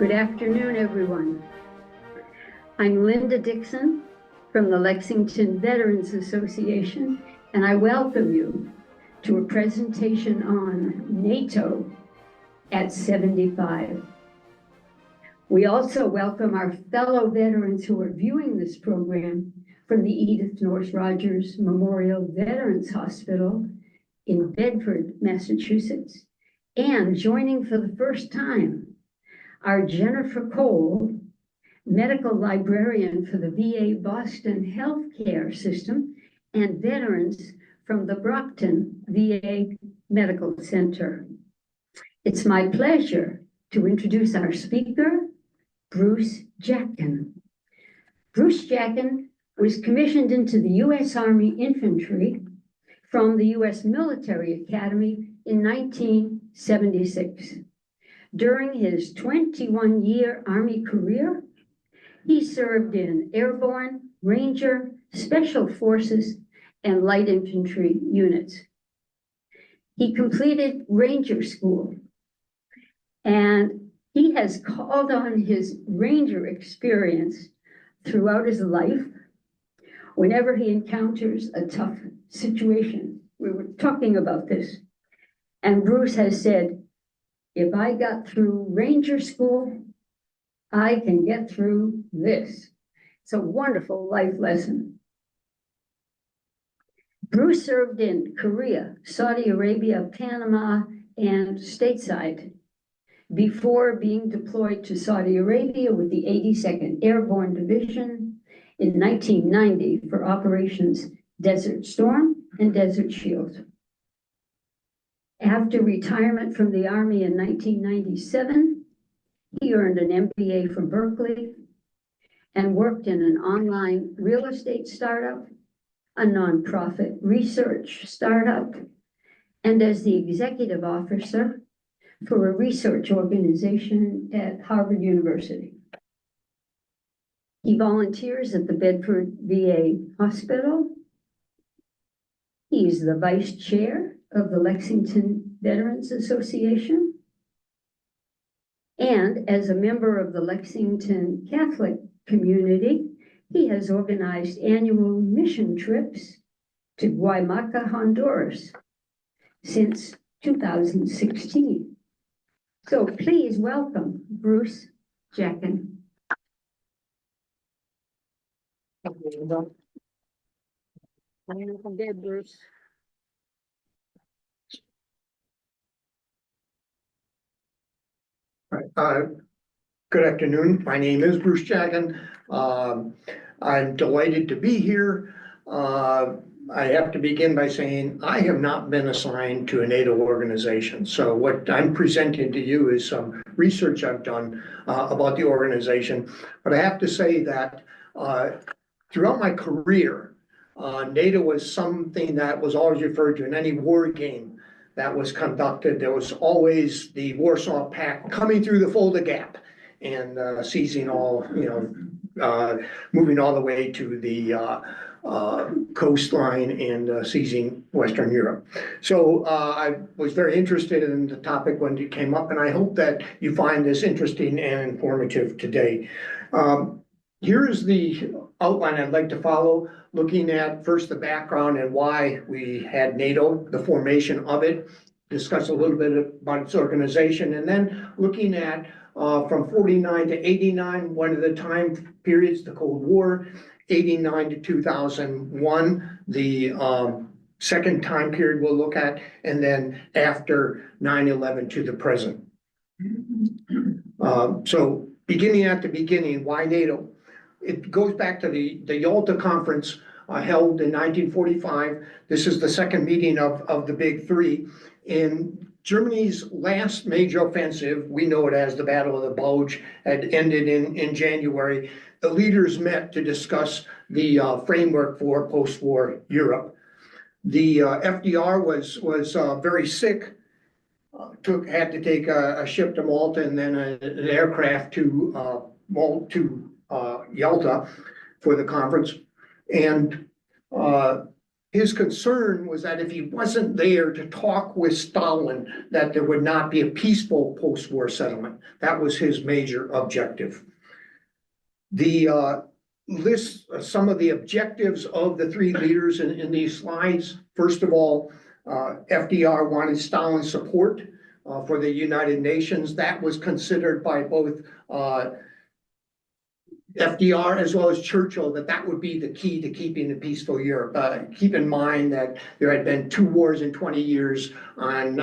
Good afternoon, everyone. I'm Linda Dixon from the Lexington Veterans Association, and I welcome you to a presentation on NATO at 75. We also welcome our fellow veterans who are viewing this program from the Edith North Rogers Memorial Veterans Hospital in Bedford, Massachusetts, and joining for the first time, our Jennifer Cole, medical librarian for the VA Boston Healthcare System, and veterans from the Brockton VA Medical Center. It's my pleasure to introduce our speaker, Bruce Jackan. Bruce Jackan was commissioned into the U.S. Army Infantry from the U.S. Military Academy in 1976. During his 21-year Army career, he served in airborne, Ranger, Special Forces, and light infantry units. He completed Ranger School, and he has called on his Ranger experience throughout his life whenever he encounters a tough situation. We were talking about this, and Bruce has said, if I got through Ranger School, I can get through this. It's a wonderful life lesson. Bruce served in Korea, Saudi Arabia, Panama, and stateside before being deployed to Saudi Arabia with the 82nd Airborne Division in 1990 for Operations Desert Storm and Desert Shield. After retirement from the Army in 1997, he earned an MBA from Berkeley and worked in an online real estate startup, a nonprofit research startup, and as the executive officer for a research organization at Harvard University. He volunteers at the Bedford VA Hospital. He's the vice chair of the Lexington Veterans Association. And as a member of the Lexington Catholic community, he has organized annual mission trips to Guaymaca, Honduras since 2016. So please welcome Bruce Jackan. I'm dead, Bruce. Good afternoon. My name is Bruce Jackan. I'm delighted to be here. I have to begin by saying I have not been assigned to a NATO organization. So what I'm presenting to you is some research I've done about the organization. But I have to say that throughout my career, NATO was something that was always referred to in any war game that was conducted. There was always the Warsaw Pact coming through the Fulda Gap and seizing all, moving all the way to the coastline and seizing Western Europe. So I was very interested in the topic when it came up, and I hope that you find this interesting and informative today. Here is the outline I'd like to follow, looking at first the background and why we had NATO, the formation of it, discuss a little bit about its organization, and then looking at from 49 to 89, one of the time periods, the Cold War, 89 to 2001, the second time period we'll look at, and then after 9/11 to the present. So beginning at the beginning, why NATO? It goes back to the Yalta Conference held in 1945. This is the second meeting of the Big Three. In Germany's last major offensive, we know it as the Battle of the Bulge, had ended in January. The leaders met to discuss the framework for post-war Europe. The FDR was very sick, had to take a ship to Malta and then an aircraft to Yalta for the conference. And his concern was that if he wasn't there to talk with Stalin, that there would not be a peaceful post-war settlement. That was his major objective. The list some of the objectives of the three leaders in these slides. First of all, FDR wanted Stalin's support for the United Nations. That was considered by both FDR as well as Churchill that would be the key to keeping a peaceful Europe. Keep in mind that there had been 2 wars in 20 years on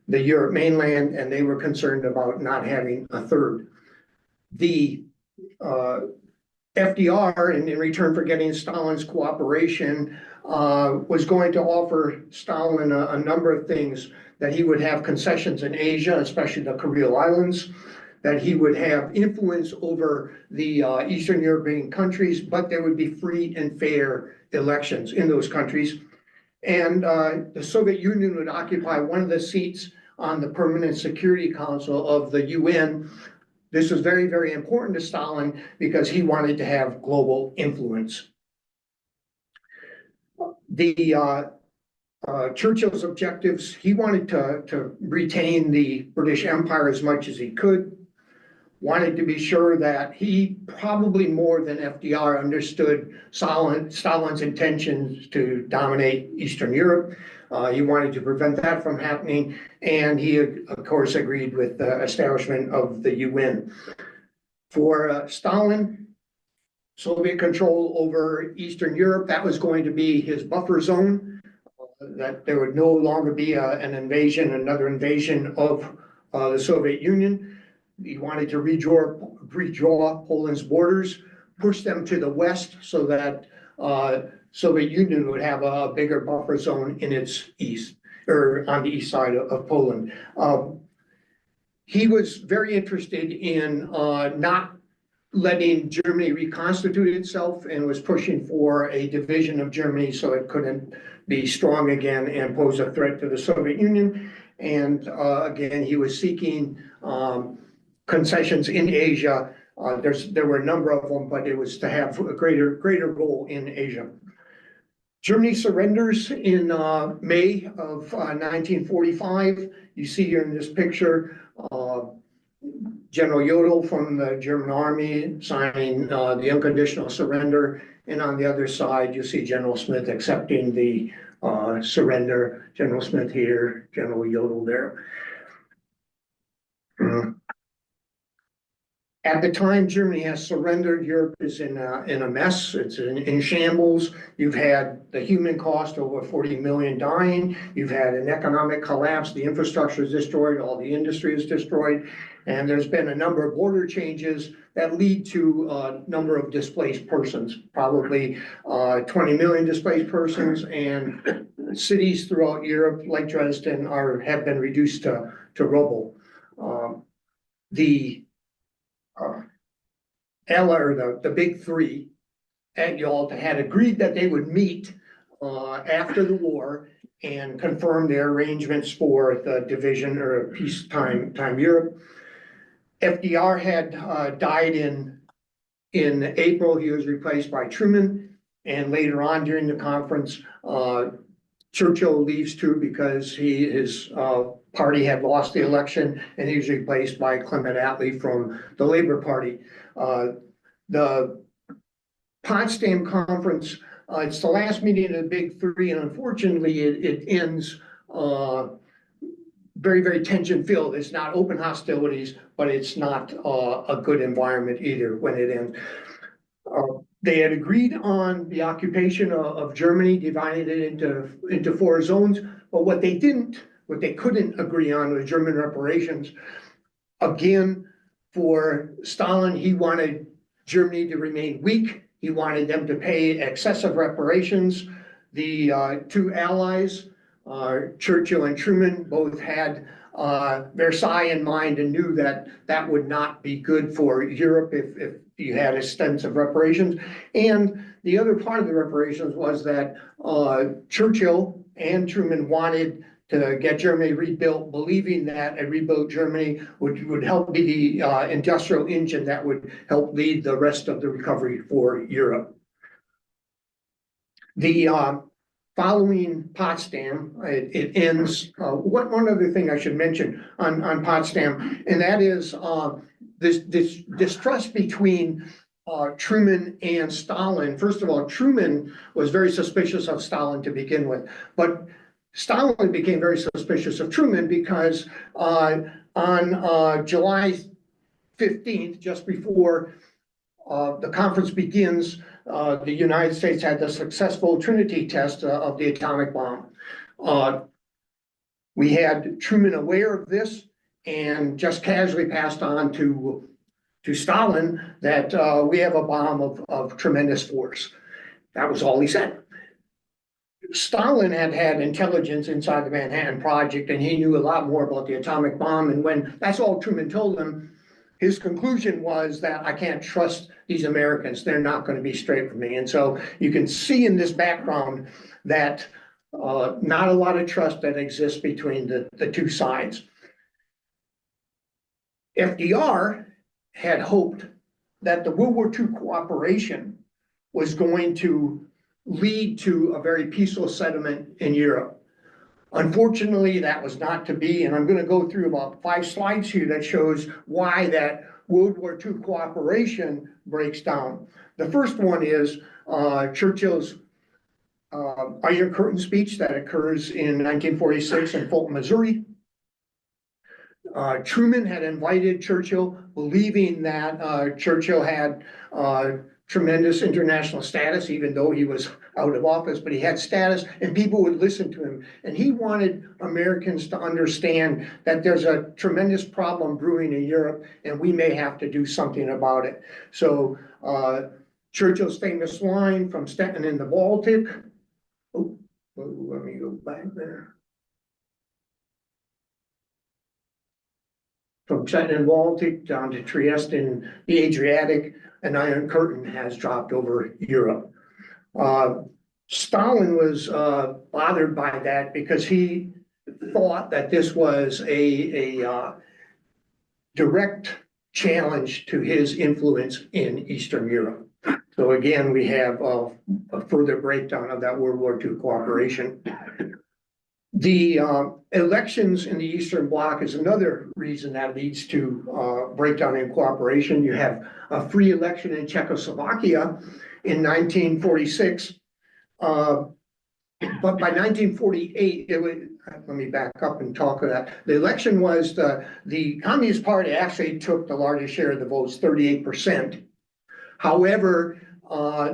the Europe mainland, and they were concerned about not having a third. The FDR, in return for getting Stalin's cooperation, was going to offer Stalin a number of things, that he would have concessions in Asia, especially the Kuril Islands, that he would have influence over the Eastern European countries, but there would be free and fair elections in those countries. And the Soviet Union would occupy one of the seats on the Permanent Security Council of the UN. This was very, very important to Stalin because he wanted to have global influence. The Churchill's objectives, he wanted to retain the British Empire as much as he could, wanted to be sure that he, probably more than FDR, understood Stalin's intentions to dominate Eastern Europe. He wanted to prevent that from happening, and he, of course, agreed with the establishment of the UN. For Stalin, Soviet control over Eastern Europe, that was going to be his buffer zone, that there would no longer be another invasion of the Soviet Union. He wanted to redraw Poland's borders, push them to the west so that Soviet Union would have a bigger buffer zone in its east, or on the east side of Poland. He was very interested in not letting Germany reconstitute itself, and was pushing for a division of Germany so it couldn't be strong again and pose a threat to the Soviet Union. And again, he was seeking concessions in Asia. There were a number of them, but it was to have a greater role in Asia. Germany surrenders in May of 1945. You see here in this picture General Jodl from the German army signing the unconditional surrender, and on the other side you see General Smith accepting the surrender. General Smith here, General Jodl there. At the time Germany has surrendered, Europe is in a mess. It's in shambles. You've had the human cost, over 40 million dying. You've had an economic collapse. The infrastructure is destroyed. All the industry is destroyed. And there's been a number of border changes that lead to a number of displaced persons, probably 20 million displaced persons, and cities throughout Europe, like Dresden, have been reduced to rubble. The big three at Yalta had agreed that they would meet after the war and confirm their arrangements for the division or peacetime Europe. FDR had died in April. He was replaced by Truman, and later on during the conference, Churchill leaves too because his party had lost the election, and he was replaced by Clement Attlee from the Labour Party. The Potsdam Conference, it's the last meeting of the big three, and unfortunately it ends very, very tension-filled. It's not open hostilities, but it's not a good environment either when it ends. They had agreed on the occupation of Germany, divided it into 4 zones, but what they couldn't agree on was German reparations. Again, for Stalin, he wanted Germany to remain weak. He wanted them to pay excessive reparations. The 2 allies, Churchill and Truman, both had Versailles in mind and knew that would not be good for Europe if you had extensive reparations. And the other part of the reparations was that Churchill and Truman wanted to get Germany rebuilt, believing that a rebuilt Germany would help be the industrial engine that would help lead the rest of the recovery for Europe. The following Potsdam, it ends, one other thing I should mention on Potsdam, and that is, this distrust between Truman and Stalin. First of all, Truman was very suspicious of Stalin to begin with, but Stalin became very suspicious of Truman because on July 15th, just before the conference begins, the United States had the successful Trinity test of the atomic bomb. We had Truman aware of this and just casually passed on to Stalin that we have a bomb of tremendous force. That was all he said. Stalin had intelligence inside the Manhattan Project, and he knew a lot more about the atomic bomb. And when that's all Truman told him, his conclusion was that I can't trust these Americans. They're not going to be straight with me. And so you can see in this background that not a lot of trust that exists between the two sides. FDR had hoped that the World War II cooperation was going to lead to a very peaceful settlement in Europe. Unfortunately, that was not to be, and I'm going to go through about 5 slides here that shows why that World War II cooperation breaks down. The first one is Churchill's Iron Curtain speech that occurs in 1946 in Fulton, Missouri. Truman had invited Churchill, believing that Churchill had tremendous international status, even though he was out of office, but he had status and people would listen to him. And he wanted Americans to understand that there's a tremendous problem brewing in Europe and we may have to do something about it. So Churchill's famous line from Stettin in the Baltic. Oh, let me go back there. From Stettin in the Baltic down to Trieste in the Adriatic, an iron curtain has dropped over Europe. Stalin was bothered by that because he thought that this was a direct challenge to his influence in Eastern Europe. So again, we have a further breakdown of that World War II cooperation. The elections in the Eastern Bloc is another reason that leads to breakdown in cooperation. You have a free election in Czechoslovakia in 1946. But by 1948, let me back up and talk of that. The election was the Communist Party actually took the largest share of the votes, 38%. However,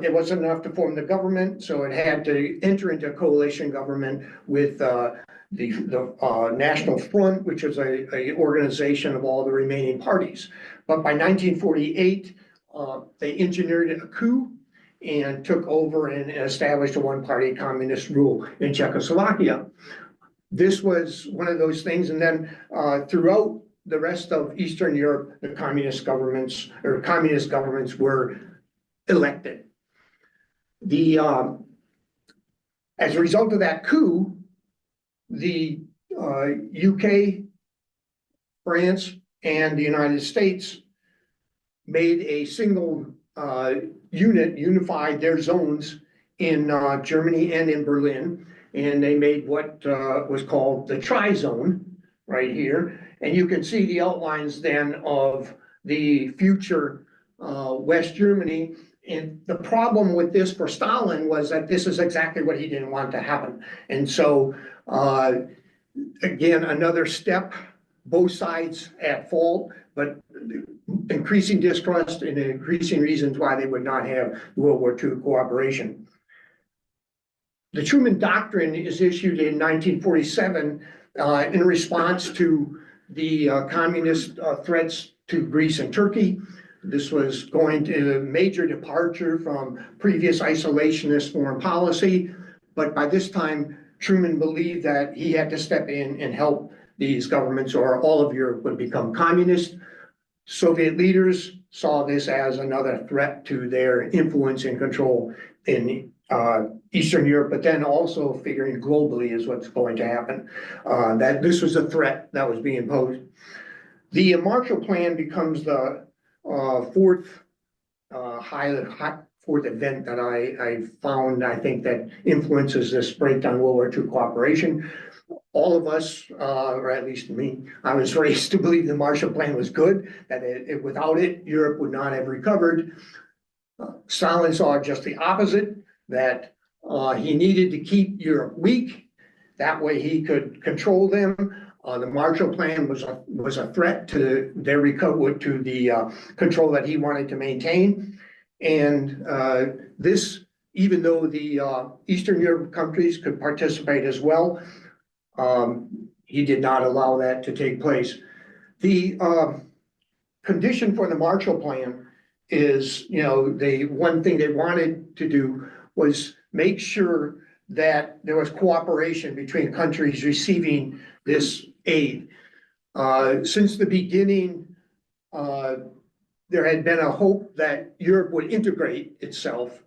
it wasn't enough to form the government, so it had to enter into a coalition government with the National Front, which was a organization of all the remaining parties. But by 1948, they engineered a coup and took over and established a one-party communist rule in Czechoslovakia. This was one of those things, and then throughout the rest of Eastern Europe, the communist governments were elected. As a result of that coup, the UK, France, and the United States made a single unit, unified their zones in Germany and in Berlin, and they made what was called the Tri-Zone right here. And you can see the outlines then of the future West Germany. And the problem with this for Stalin was that this is exactly what he didn't want to happen. And so, again, another step, both sides at fault, but increasing distrust and increasing reasons why they would not have World War II cooperation. The Truman Doctrine is issued in 1947 in response to the communist threats to Greece and Turkey. This was going to a major departure from previous isolationist foreign policy. But by this time, Truman believed that he had to step in and help these governments or all of Europe would become communist. Soviet leaders saw this as another threat to their influence and control in Eastern Europe, but then also figuring globally is what's going to happen, that this was a threat that was being posed. The Marshall Plan becomes the fourth fourth event that I found, I think that influences this breakdown World War II cooperation. All of us, or at least me, I was raised to believe the Marshall Plan was good, that without it, Europe would not have recovered. Stalin saw just the opposite, that he needed to keep Europe weak. That way he could control them. The Marshall Plan was a threat to their recovery, to the control that he wanted to maintain. And this, even though the Eastern Europe countries could participate as well, he did not allow that to take place. The condition for the Marshall Plan is, the one thing they wanted to do was make sure that there was cooperation between countries receiving this aid. Since the beginning, there had been a hope that Europe would integrate itself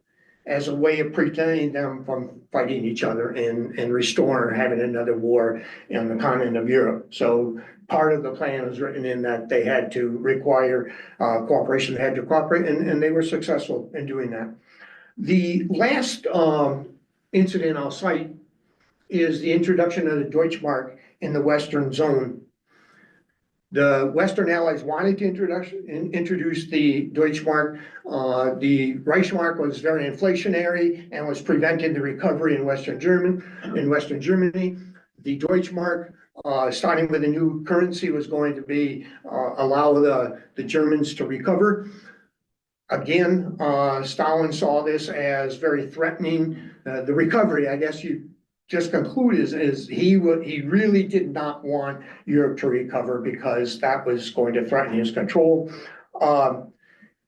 as a way of preventing them from fighting each other and restoring, having another war on the continent of Europe. So part of the plan was written in that they had to require cooperation, they had to cooperate, and they were successful in doing that. The last incident I'll cite is the introduction of the Deutschmark in the Western zone. The Western Allies wanted to introduce the Deutschmark. The Reichsmark was very inflationary and was preventing the recovery in Western Germany. The Deutschmark, starting with a new currency, was going to be allow the Germans to recover. Again, Stalin saw this as very threatening. The recovery, I guess you just conclude, is he really did not want Europe to recover because that was going to threaten his control.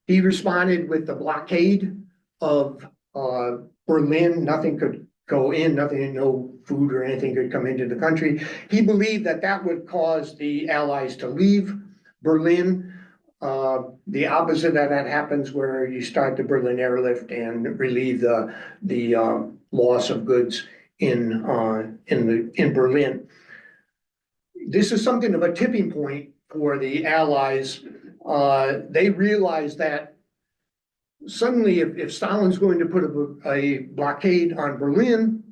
He responded with the blockade of Berlin. Nothing could go in, no food or anything could come into the country. He believed that that would cause the Allies to leave Berlin. The opposite of that happens where you start the Berlin airlift and relieve the loss of goods in Berlin. This is something of a tipping point for the Allies. They realized that suddenly if Stalin's going to put a blockade on Berlin,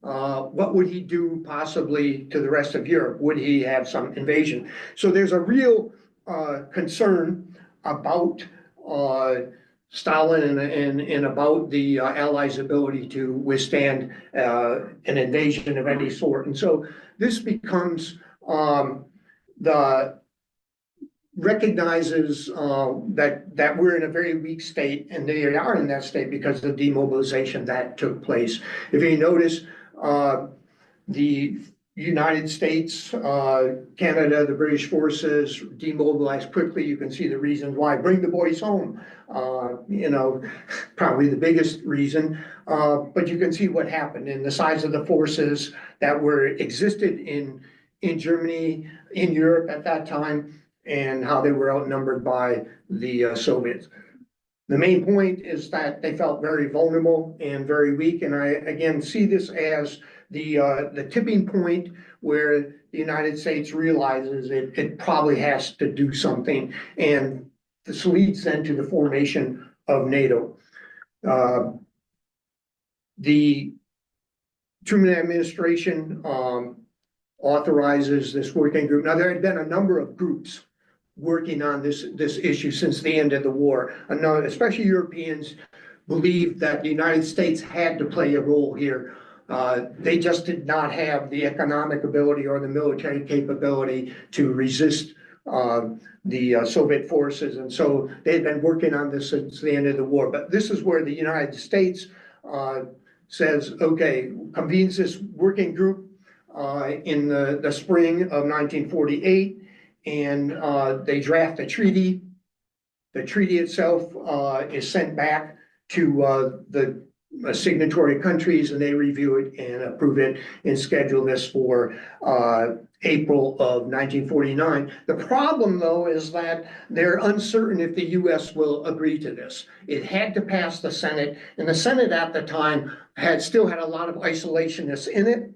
what would he do possibly to the rest of Europe? Would he have some invasion? So there's a real concern about Stalin and about the Allies' ability to withstand an invasion of any sort. And so this becomes recognizes that we're in a very weak state, and they are in that state because of the demobilization that took place. If you notice, the United States, Canada, the British forces demobilized quickly. You can see the reasons why. Bring the boys home, probably the biggest reason. But you can see what happened in the size of the forces that existed in Germany, in Europe at that time, and how they were outnumbered by the Soviets. The main point is that they felt very vulnerable and very weak. And I, again, see this as the tipping point where the United States realizes it probably has to do something. And this leads then to the formation of NATO. The Truman administration authorizes this working group. Now, there had been a number of groups working on this issue since the end of the war. Especially Europeans believed that the United States had to play a role here. They just did not have the economic ability or the military capability to resist the Soviet forces. And so they've been working on this since the end of the war. But this is where the United States says, okay, convenes this working group in the spring of 1948, and they draft a treaty. The treaty itself is sent back to the signatory countries, and they review it and approve it and schedule this for April of 1949. The problem, though, is that they're uncertain if the U.S. will agree to this. It had to pass the Senate, and the Senate at the time still had a lot of isolationists in it.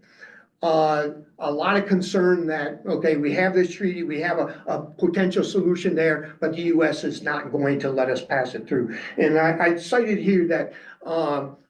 a lot of concern that, okay, we have this treaty, we have a potential solution there, but the US is not going to let us pass it through. And I cited here that,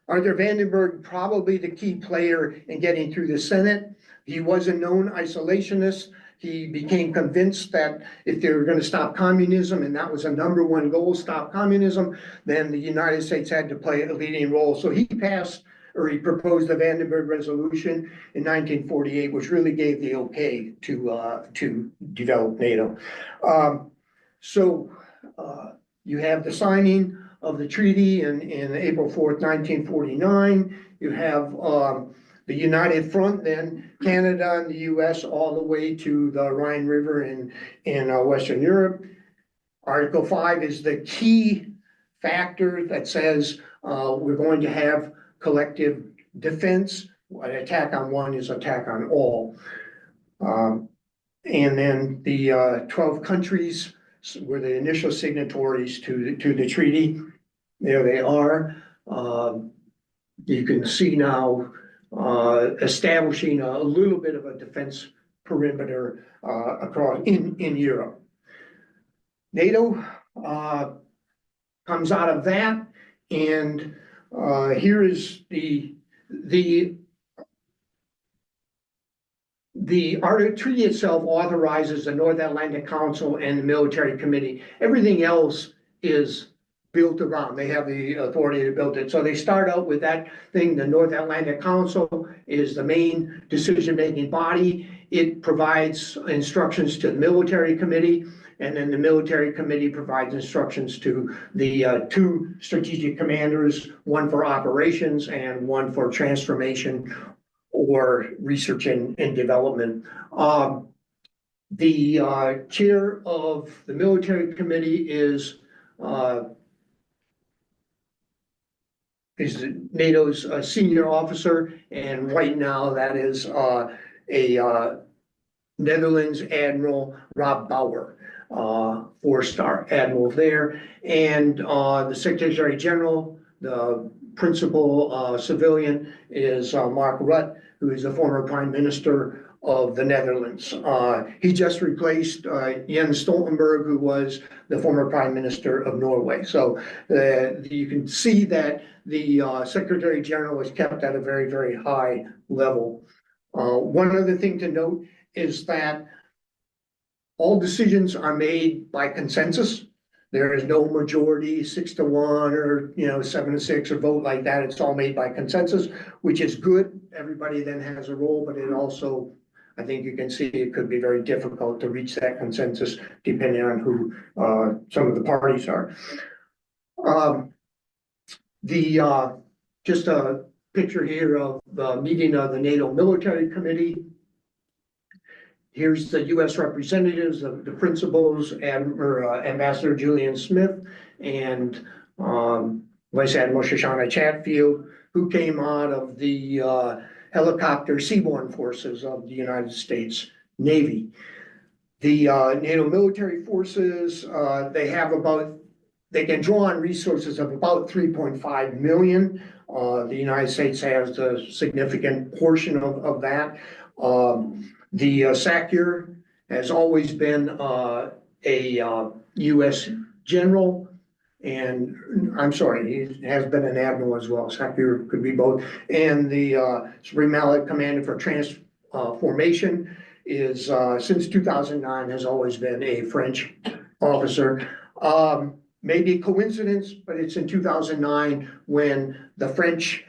Arthur Vandenberg, probably the key player in getting through the Senate. He was a known isolationist. He became convinced that if they were gonna stop communism, and that was a number one goal, stop communism, then the United States had to play a leading role. So he proposed the Vandenberg Resolution in 1948, which really gave the okay to develop NATO. You have the signing of the treaty in April 4th, 1949. You have the United Front, then Canada and the US all the way to the Rhine River in Western Europe. Article 5 is the key factor that says we're going to have collective defense. An attack on one is attack on all. And then the 12 countries were the initial signatories to the treaty. There they are. You can see now establishing a little bit of a defense perimeter across in Europe. NATO comes out of that, and here is the treaty itself authorizes the North Atlantic Council and the Military Committee. Everything else is built around. They have the authority to build it. So they start out with that thing. The North Atlantic Council is the main decision-making body. It provides instructions to the Military Committee, and then the Military Committee provides instructions to the two strategic commanders, one for operations and one for transformation or research and development. The chair of the Military Committee is NATO's senior officer, and right now that is a Netherlands Admiral Rob Bauer, 4-star admiral there, and the Secretary General, the principal civilian, is Mark Rutte, who is a former Prime Minister of the Netherlands. He just replaced Jens Stoltenberg, who was the former Prime Minister of Norway. So you can see that the Secretary General is kept at a very, very high level. One other thing to note is that all decisions are made by consensus. There is no majority, 6-1 or 7-6 or vote like that. It's all made by consensus, which is good. Everybody then has a role, but it also, I think you can see, it could be very difficult to reach that consensus depending on who some of the parties are. Just a picture here of the meeting of the NATO Military Committee. Here's the U.S. representatives, the principals, Ambassador Julian Smith and Vice Admiral Shoshana Chatfield, who came out of the helicopter seaborne forces of the United States Navy. The NATO military forces, they can draw on resources of about 3.5 million. The United States has a significant portion of that. The SACEUR has always been a U.S. general, and I'm sorry, he has been an admiral as well. SACEUR could be both. And the Supreme Allied Commander for Transformation is, since 2009, has always been a French officer. Maybe a coincidence, but it's in 2009 when the French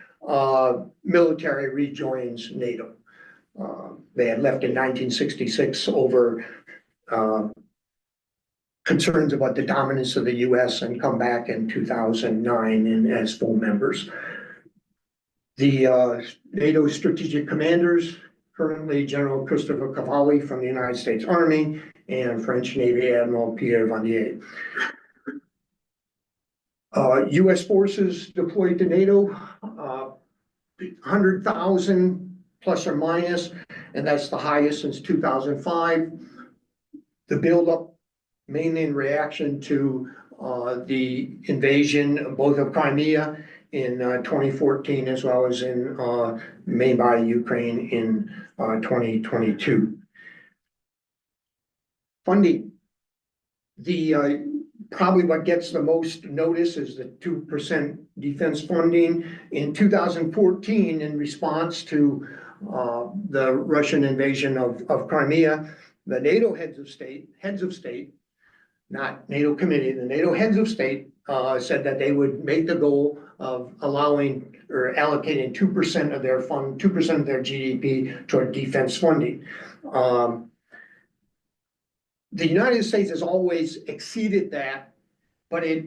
military rejoins NATO. They had left in 1966 over concerns about the dominance of the US and come back in 2009 and as full members. The NATO strategic commanders, currently General Christopher Cavalli from the United States Army and French Navy Admiral Pierre Vandier. US forces deployed to NATO, 100,000 plus or minus, and that's the highest since 2005. The buildup mainly in reaction to the invasion both of Crimea in 2014, as well as in main body Ukraine in 2022. Funding. The probably what gets the most notice is the 2% defense funding. In 2014, in response to the Russian invasion of Crimea, the NATO heads of state, not NATO committee, the NATO heads of state said that they would make the goal of allowing or allocating 2% of their fund, 2% of their GDP toward defense funding. The United States has always exceeded that, but it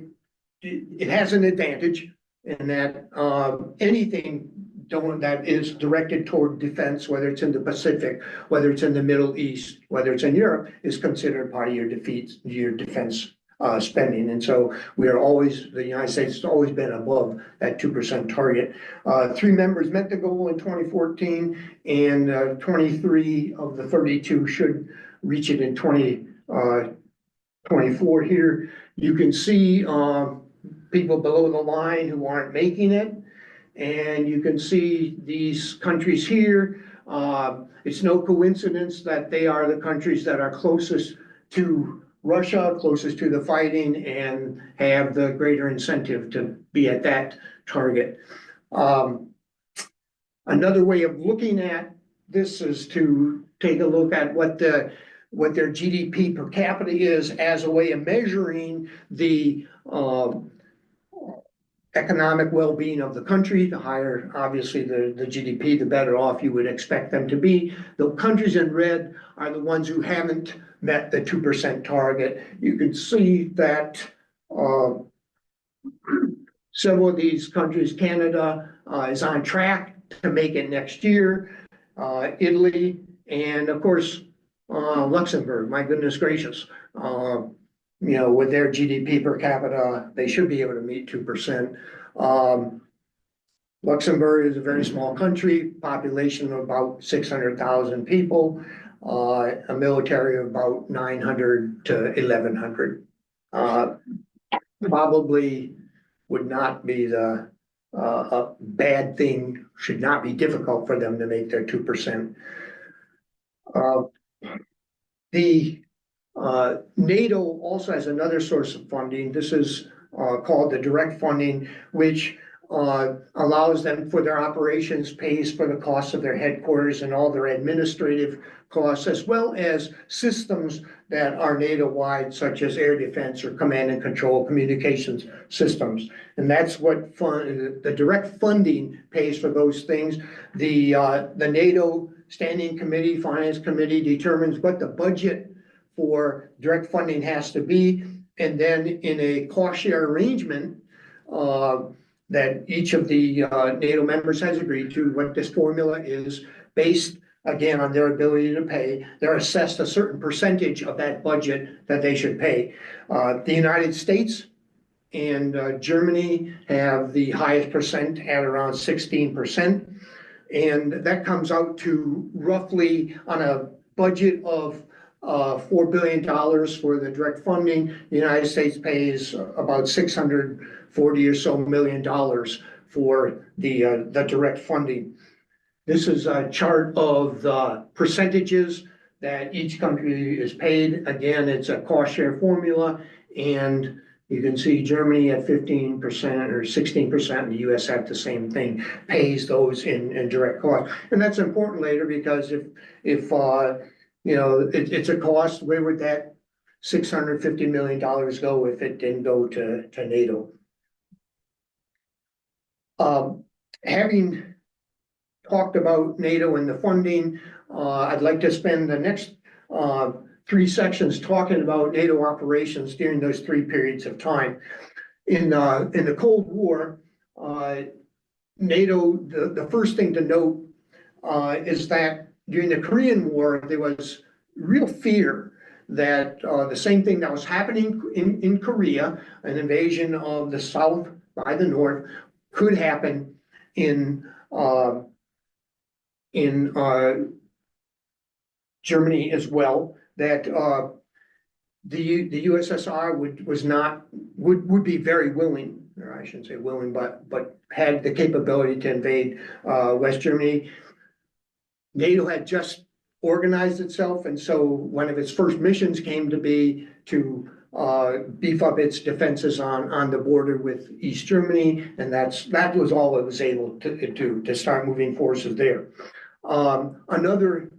has an advantage in that anything that is directed toward defense, whether it's in the Pacific, whether it's in the Middle East, whether it's in Europe, is considered part of your defense spending. And so the United States has always been above that 2% target. 3 members met the goal in 2014, and 23 of the 32 should reach it in 2024 here. You can see people below the line who aren't making it. And you can see these countries here. It's no coincidence that they are the countries that are closest to Russia, closest to the fighting, and have the greater incentive to be at that target. Another way of looking at this is to take a look at what their GDP per capita is as a way of measuring the economic well-being of the country. The higher, obviously, the GDP, the better off you would expect them to be. The countries in red are the ones who haven't met the 2% target. You can see that several of these countries, Canada is on track to make it next year, Italy, and of course, Luxembourg, my goodness gracious. With their GDP per capita, they should be able to meet 2%. Luxembourg is a very small country, population of about 600,000 people, a military of about 900 to 1,100. Probably would not be a bad thing, should not be difficult for them to make their 2%. NATO also has another source of funding. This is called the direct funding, which allows them for their operations, pays for the costs of their headquarters and all their administrative costs, as well as systems that are NATO-wide, such as air defense or command and control communications systems. And that's what the direct funding pays for those things. The NATO Standing Committee, Finance Committee determines what the budget for direct funding has to be, and then in a cost share arrangement that each of the NATO members has agreed to, what this formula is based again on their ability to pay. They're assessed a certain percentage of that budget that they should pay. The United States and Germany have the highest percent at around 16%, and that comes out to roughly on a budget of $4 billion for the direct funding. The United States pays about $640 or so million for the direct funding. This is a chart of the percentages that each country is paid. Again, it's a cost share formula, and you can see Germany at 15% or 16%, and the US at the same thing, pays those in direct cost. And that's important later, because if it's a cost, where would that $650 million go if it didn't go to NATO? Having talked about NATO and the funding, I'd like to spend the next 3 sections talking about NATO operations during those 3 periods of time. In the Cold War, NATO, the first thing to note is that during the Korean War, there was real fear that the same thing that was happening in Korea, an invasion of the South by the North, could happen in Germany as well. That the USSR would be very willing or I shouldn't say willing, but had the capability to invade West Germany. NATO had just organized itself, and so one of its first missions came to be to beef up its defenses on the border with East Germany, and that was all it was able to start moving forces there. Another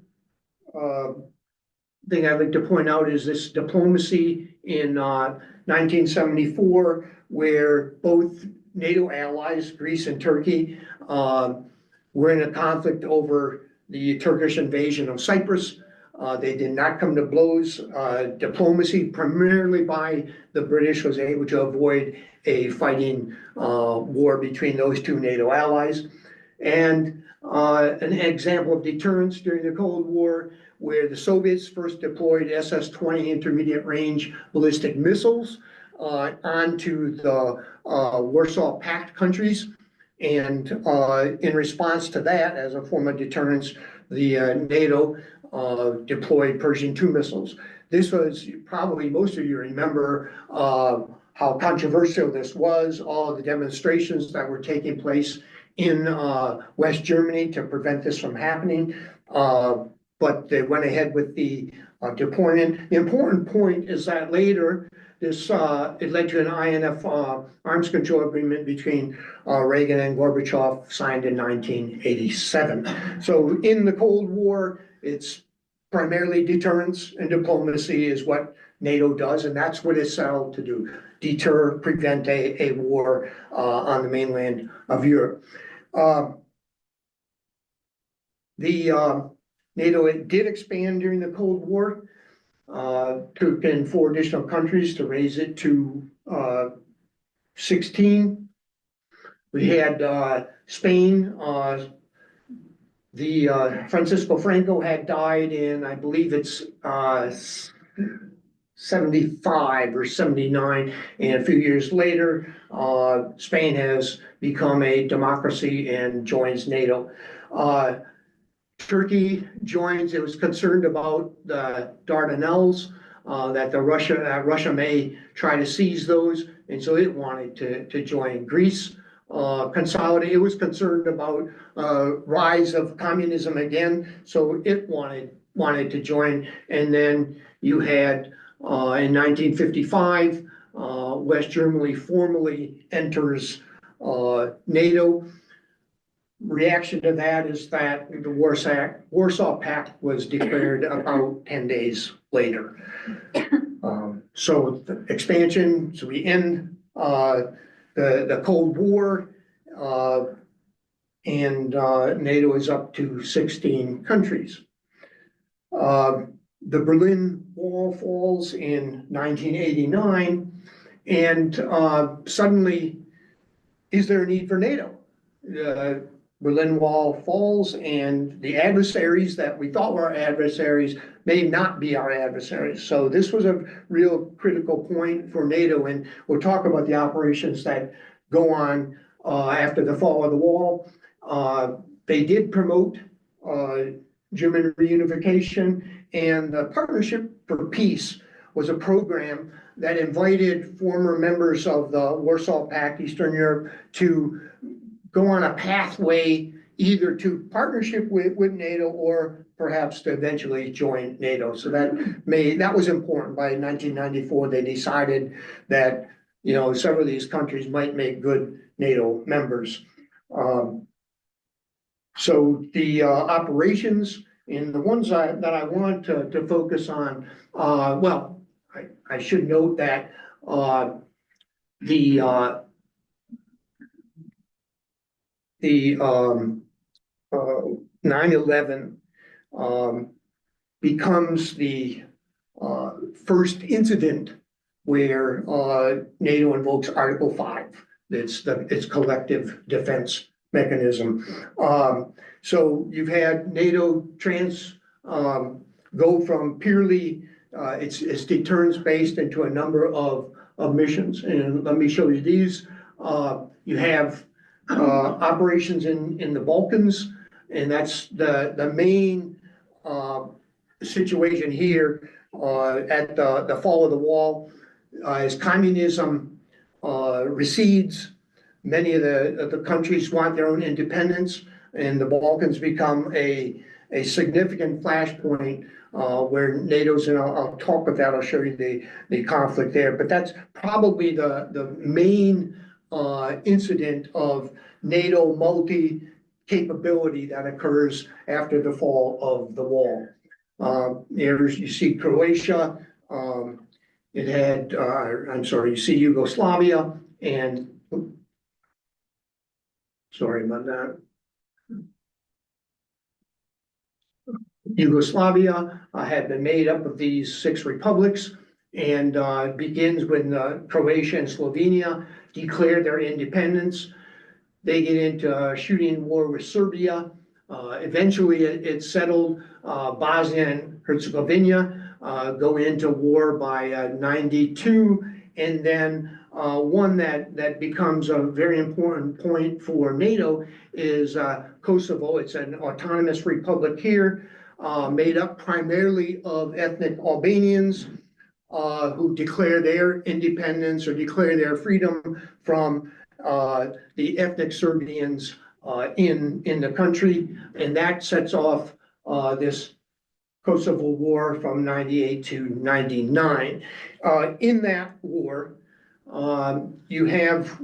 thing I'd like to point out is this diplomacy in 1974, where both NATO allies, Greece and Turkey, were in a conflict over the Turkish invasion of Cyprus. They did not come to blows. Diplomacy, primarily by the British, was able to avoid a fighting war between those two NATO allies. And an example of deterrence during the Cold War, where the Soviets first deployed SS-20 intermediate range ballistic missiles onto the Warsaw Pact countries. And in response to that, as a form of deterrence, the NATO deployed Pershing II missiles. This was, probably most of you remember how controversial this was, all of the demonstrations that were taking place in West Germany to prevent this from happening. But they went ahead with the deployment. The important point is that later, it led to an INF arms control agreement between Reagan and Gorbachev, signed in 1987. So in the Cold War, it's primarily deterrence and diplomacy is what NATO does, and that's what it's set out to do: deter, prevent a war on the mainland of Europe. NATO did expand during the Cold War. Took in 4 additional countries to raise it to 16. We had Spain. Francisco Franco had died in, I believe it's 75 or 79, and a few years later, Spain has become a democracy and joins NATO. Turkey joins. It was concerned about the Dardanelles, that Russia may try to seize those, and so it wanted to join. Greece consolidate. It was concerned about rise of communism again, so it wanted to join. And then you had in 1955, West Germany formally enters NATO. Reaction to that is that the Warsaw Pact was declared about 10 days later. So the expansion, so we end the Cold War, and NATO is up to 16 countries. The Berlin Wall falls in 1989, and suddenly, is there a need for NATO? The Berlin Wall falls, and the adversaries that we thought were our adversaries may not be our adversaries. So this was a real critical point for NATO, and we'll talk about the operations that go on after the fall of the wall. They did promote German reunification, and the Partnership for Peace was a program that invited former members of the Warsaw Pact, Eastern Europe, to go on a pathway either to partnership with NATO or perhaps to eventually join NATO. So that was important. By 1994, they decided that, you know, several of these countries might make good NATO members. So the operations, and the ones that I want to focus on, well, I should note that the 9/11 becomes the first incident where NATO invokes Article 5. It's collective defense mechanism. So you've had NATO go from purely it's deterrence based into a number of missions. And let me show you these. You have operations in the Balkans, and that's the main situation here at the fall of the wall. As communism recedes, many of the countries want their own independence, and the Balkans become a significant flashpoint where NATO's, and I'll talk about that, I'll show you the conflict there, but that's probably the main incident of NATO multi-capability that occurs after the fall of the wall. Here you see Croatia, it had, I'm sorry, you see Yugoslavia, and sorry about that. Yugoslavia had been made up of these 6 republics, and begins when Croatia and Slovenia declared their independence. They get into a shooting war with Serbia. Eventually it's settled. Bosnia and Herzegovina go into war by 92, and then one that becomes a very important point for NATO is Kosovo. It's an autonomous republic here, made up primarily of ethnic Albanians who declare their independence or declare their freedom from the ethnic Serbians in the country, and that sets off this Kosovo War from 98 to 99. In that war, you have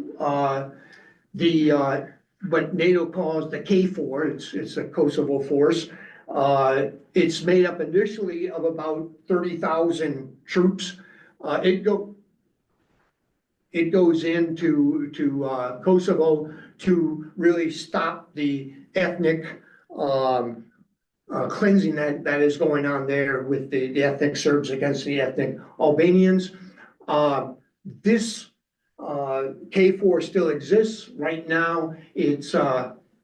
what NATO calls the KFOR. It's a Kosovo force. It's made up initially of about 30,000 troops. It goes into Kosovo to really stop the ethnic cleansing that is going on there with the ethnic Serbs against the ethnic Albanians. This KFOR still exists right now. It's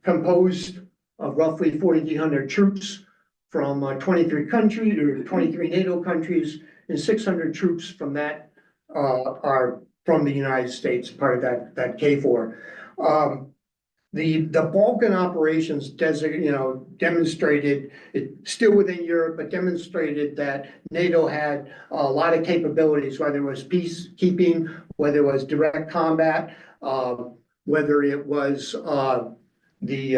composed of roughly 4,300 troops from 23 countries, or 23 NATO countries, and 600 troops from that are from the United States, part of that KFOR. The Balkan operations demonstrated it, still within Europe, but demonstrated that NATO had a lot of capabilities, whether it was peacekeeping, whether it was direct combat, whether it was the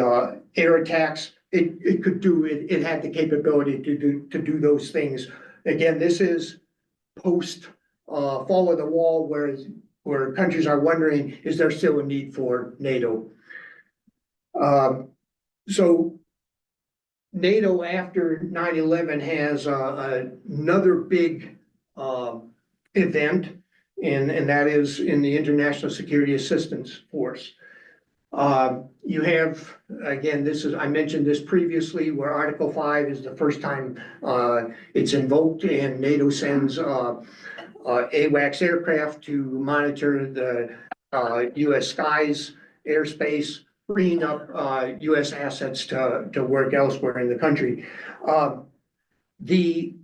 air attacks. It could do it. It had the capability to do those things. Again, this is post fall of the wall, where countries are wondering, is there still a need for NATO? So NATO after 9/11 has another big event, and that is in the International Security Assistance Force. You have, again, I mentioned this previously, where Article 5 is the first time it's invoked, and NATO sends AWACS aircraft to monitor the US skies, airspace, freeing up US assets to work elsewhere in the country. The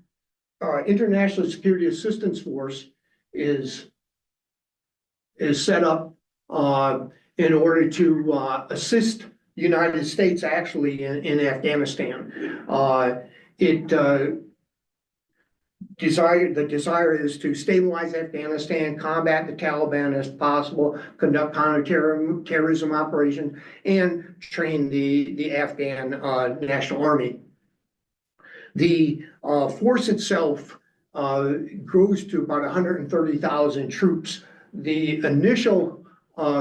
International Security Assistance Force is set up in order to assist the United States actually in Afghanistan. The desire is to stabilize Afghanistan, combat the Taliban as possible, conduct counterterrorism operations, and train the Afghan National Army. The force itself grows to about 130,000 troops. The initial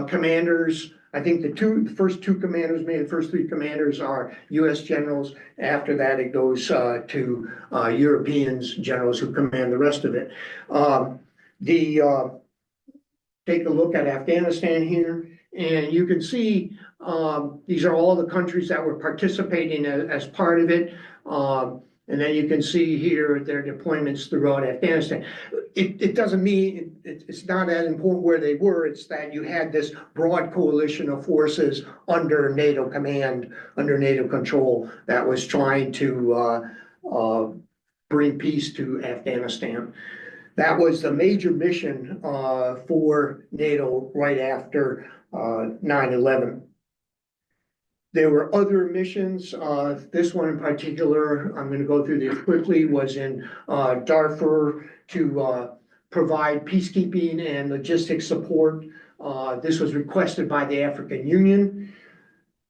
commanders, I think the first two commanders, maybe the first 3 commanders are US generals. After that, it goes to Europeans, generals who command the rest of it. Take a look at Afghanistan here, and you can see these are all the countries that were participating as part of it. And then you can see here their deployments throughout Afghanistan. It doesn't mean, it's not that important where they were, it's that you had this broad coalition of forces under NATO command, under NATO control, that was trying to bring peace to Afghanistan. That was the major mission for NATO right after 9/11. There were other missions. This one in particular, I'm going to go through this quickly, was in Darfur to provide peacekeeping and logistics support This was requested by the African Union.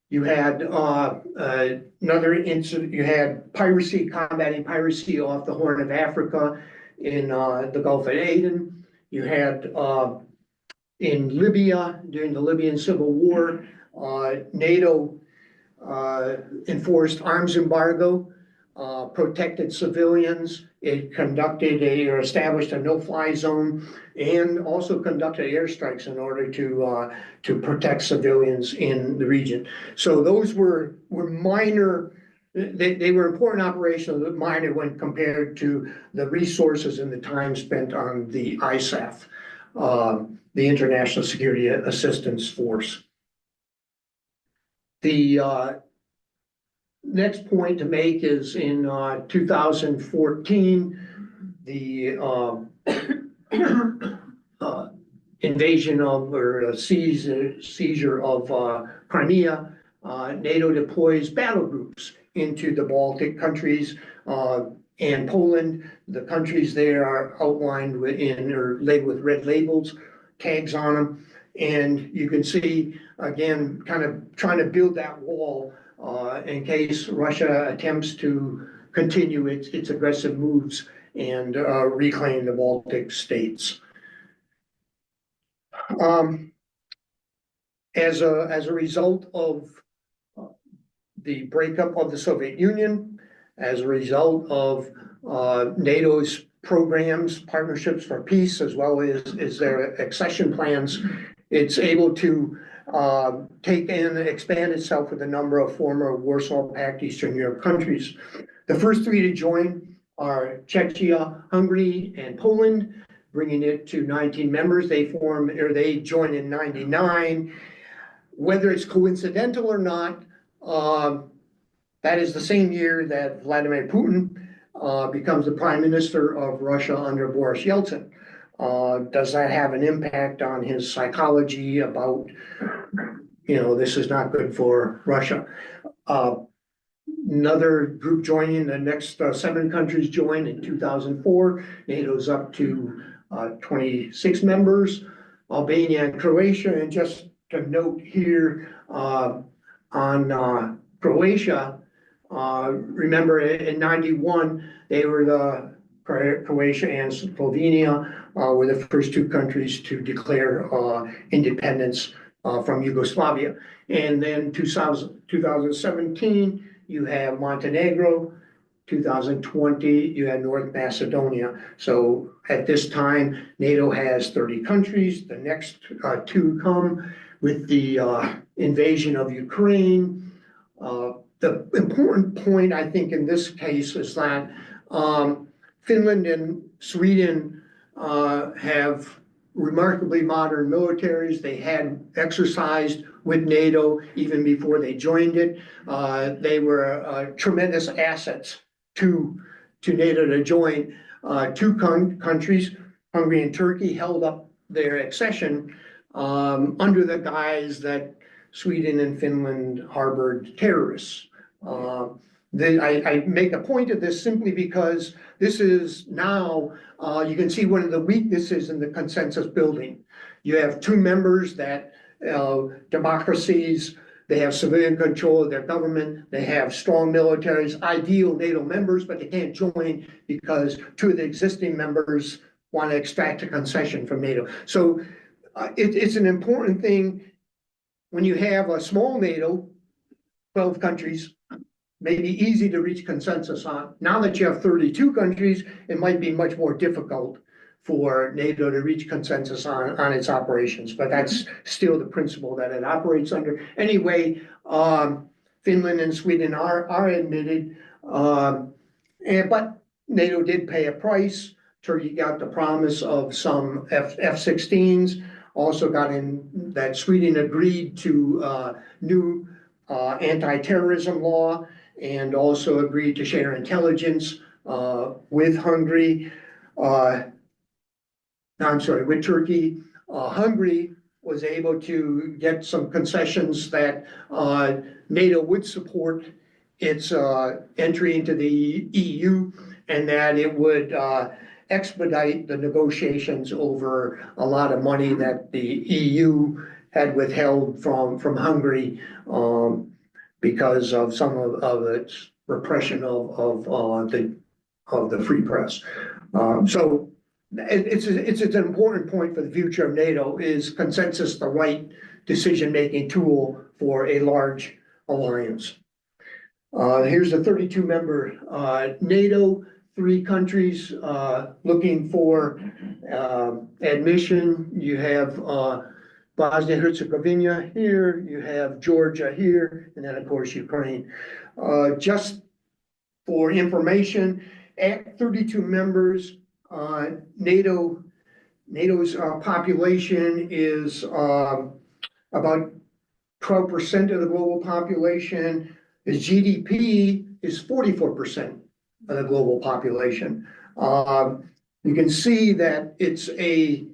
You had another incident, you had piracy, combating piracy off the Horn of Africa in the Gulf of Aden. You had in Libya, during the Libyan Civil War, NATO enforced arms embargo, protected civilians. It conducted or established a no-fly zone, and also conducted airstrikes in order to protect civilians in the region. So those were minor. They were important operations, but minor when compared to the resources and the time spent on the ISAF, the International Security Assistance Force. The next point to make is in 2014, the invasion of or seizure of Crimea. NATO deploys battle groups into the Baltic countries and Poland. The countries there are outlined in or labeled with red labels, tags on them. And you can see, again, kind of trying to build that wall in case Russia attempts to continue its aggressive moves and reclaim the Baltic states. As a result of the breakup of the Soviet Union, as a result of NATO's programs, partnerships for peace, as well as their accession plans, it's able to take in and expand itself with a number of former Warsaw Pact Eastern Europe countries. The first three to join are Czechia, Hungary, and Poland, bringing it to 19 members. They joined in 99. Whether it's coincidental or not, that is the same year that Vladimir Putin becomes the prime minister of Russia under Boris Yeltsin. Does that have an impact on his psychology about, this is not good for Russia? Another group joining, the next 7 countries joined in 2004. NATO's up to 26 members, Albania and Croatia. And just to note here on Croatia, remember in 91, they were Croatia and Slovenia were the first 2 countries to declare independence from Yugoslavia. And then 2017, you have Montenegro. 2020, you had North Macedonia. So at this time, NATO has 30 countries. The next 2 come with the invasion of Ukraine. The important point, I think, in this case is that Finland and Sweden have remarkably modern militaries. They had exercised with NATO even before they joined it. They were tremendous assets to NATO to join. 2 countries, Hungary and Turkey, held up their accession under the guise that Sweden and Finland harbored terrorists. I make a point of this simply because this is now, you can see one of the weaknesses in the consensus building. You have 2 members that democracies, they have civilian control of their government, they have strong militaries, ideal NATO members, but they can't join because 2 of the existing members want to extract a concession from NATO. So it's an important thing when you have a small NATO, 12 countries, may be easy to reach consensus on. Now that you have 32 countries, it might be much more difficult for NATO to reach consensus on its operations, but that's still the principle that it operates under. Anyway, Finland and Sweden are admitted, but NATO did pay a price. Turkey got the promise of some F-16s, also got in that Sweden agreed to new anti-terrorism law, and also agreed to share intelligence with Hungary. With Turkey. Hungary was able to get some concessions that NATO would support its entry into the EU, and that it would expedite the negotiations over a lot of money that the EU had withheld from Hungary, because of some of its repression of the free press. So it's an important point for the future of NATO. Is consensus the right decision-making tool for a large alliance? Here's the 32 member NATO, 3 countries looking for admission. You have Bosnia-Herzegovina here, you have Georgia here, and then of course Ukraine. Just for information, at 32 members, NATO's population is about 12% of the global population. Its GDP is 44% of the global population. You can see that it's a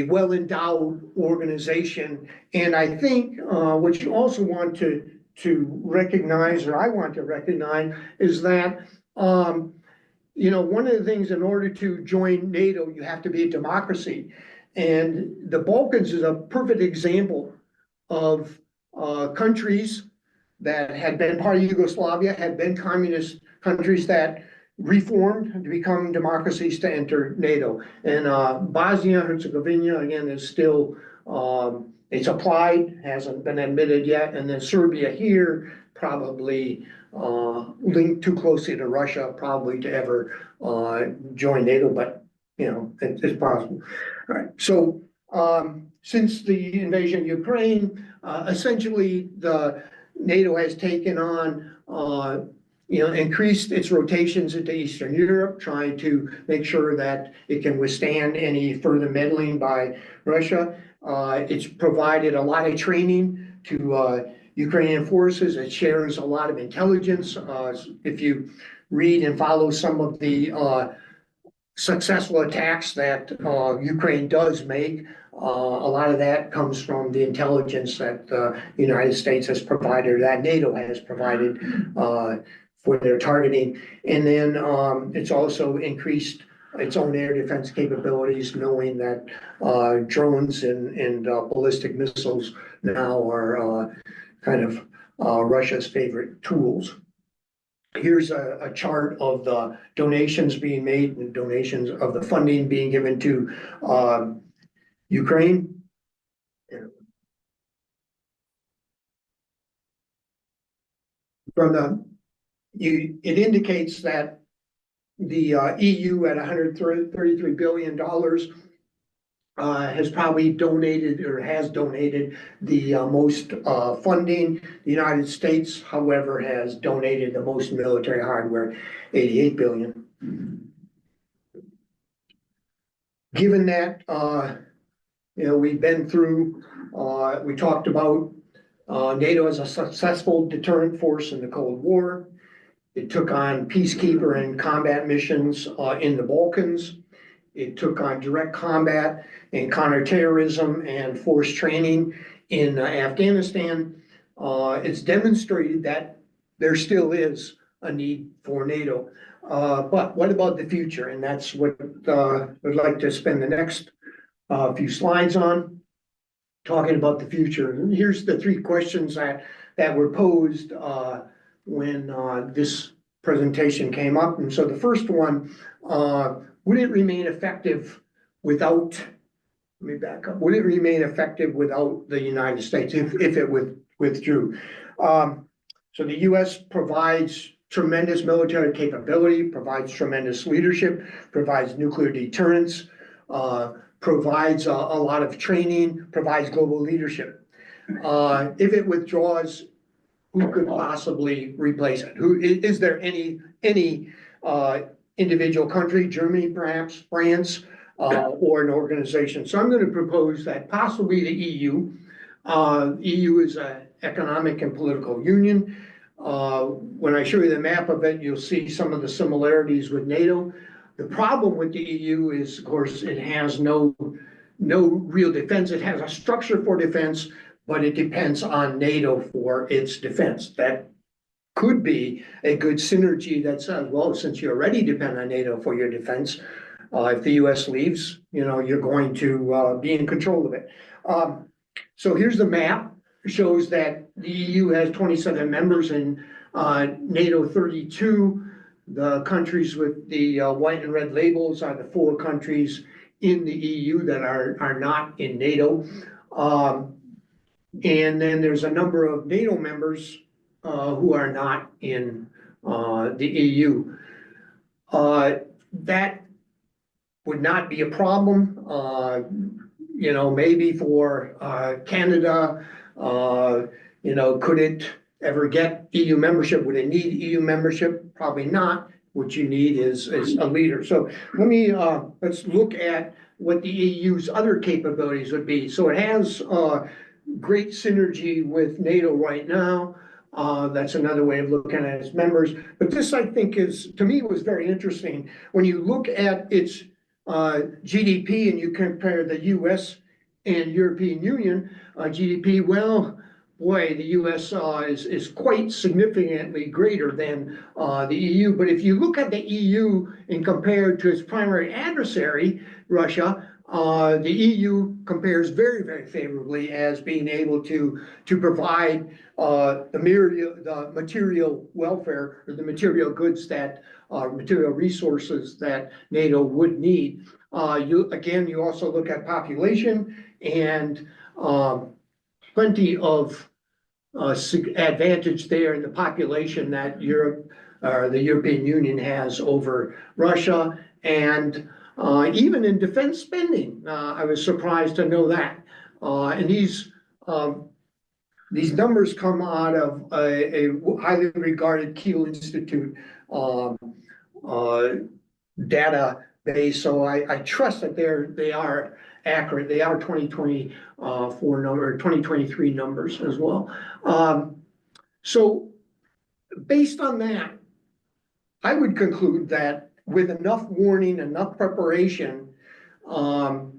well-endowed organization. And I think what you also want to recognize, or I want to recognize, is that one of the things, in order to join NATO, you have to be a democracy. And the Balkans is a perfect example of countries that had been part of Yugoslavia, had been communist countries that reformed to become democracies to enter NATO. And Bosnia-Herzegovina, again, is still, it's applied, hasn't been admitted yet. And then Serbia here, probably linked too closely to Russia, probably to ever join NATO, but it's possible. All right, so since the invasion of Ukraine, essentially the NATO has taken on increased its rotations into Eastern Europe, trying to make sure that it can withstand any further meddling by Russia. It's provided a lot of training to Ukrainian forces. It shares a lot of intelligence. If you read and follow some of the successful attacks that Ukraine does make, a lot of that comes from the intelligence that the United States has provided, or that NATO has provided for their targeting. And then it's also increased its own air defense capabilities, knowing that drones and ballistic missiles now are kind of Russia's favorite tools. Here's a chart of the donations being made and donations of the funding being given to Ukraine. It indicates that the EU at $133 billion has probably donated, or has donated, the most funding. The United States, however, has donated the most military hardware, $88 billion. Given that, we've been through, we talked about NATO as a successful deterrent force in the Cold War. It took on peacekeeper and combat missions in the Balkans. It took on direct combat and counterterrorism and force training in Afghanistan. It's demonstrated that there still is a need for NATO. But what about the future? And that's what I'd like to spend the next few slides on, talking about the future. And here's the 3 questions that were posed when this presentation came up. And so the first one, would it remain effective without, let me back up, would it remain effective without the United States if it withdrew? So the US provides tremendous military capability, provides tremendous leadership, provides nuclear deterrence, provides a lot of training, provides global leadership. If it withdraws, who could possibly replace it? Is there any individual country, Germany perhaps, France, or an organization? So I'm going to propose that possibly the EU. EU is an economic and political union. When I show you the map of it, you'll see some of the similarities with NATO. The problem with the EU is, of course, it has no real defense. It has a structure for defense, but it depends on NATO for its defense. That could be a good synergy that says, well, since you already depend on NATO for your defense, if the US leaves, you're going to be in control of it. So here's the map. It shows that the EU has 27 members and NATO 32. The countries with the white and red labels are the 4 countries in the EU that are not in NATO. And then there's a number of NATO members who are not in the EU. That would not be a problem, maybe for Canada. Could it ever get EU membership? Would it need EU membership? Probably not. What you need is a leader. So let's look at what the EU's other capabilities would be. So it has great synergy with NATO right now. That's another way of looking at its members. But this, I think, to me, was very interesting. When you look at its GDP and you compare the US and European Union GDP, well, boy, the US is quite significantly greater than the EU. But if you look at the EU and compare to its primary adversary, Russia, the EU compares very, very favorably as being able to provide the material welfare or the material goods that material resources that NATO would need. You also look at population and plenty of advantage there in the population that Europe or the European Union has over Russia. And even in defense spending, I was surprised to know that. And these numbers come out of a highly regarded Kiel Institute database, so I trust that they are accurate. They are 2024 number, 2023 numbers as well. So based on that, I would conclude that with enough warning, enough preparation, the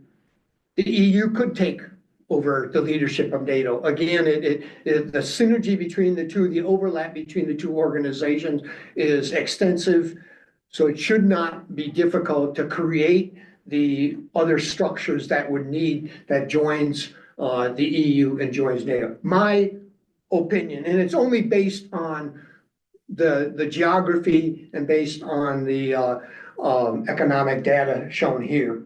EU could take over the leadership of NATO. Again, the synergy between the two, the overlap between the two organizations is extensive. So it should not be difficult to create the other structures that joins the EU and joins NATO. My opinion, and it's only based on the geography and based on the economic data shown here.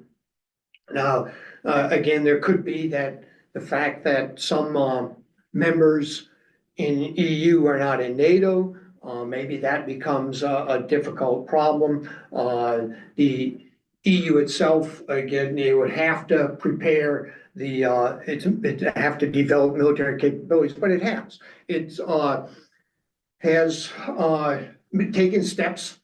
Now, again, there could be the fact that some members in EU are not in NATO. Maybe that becomes a difficult problem. The EU itself, again, they would have to prepare it have to develop military capabilities, but it has. It has taken steps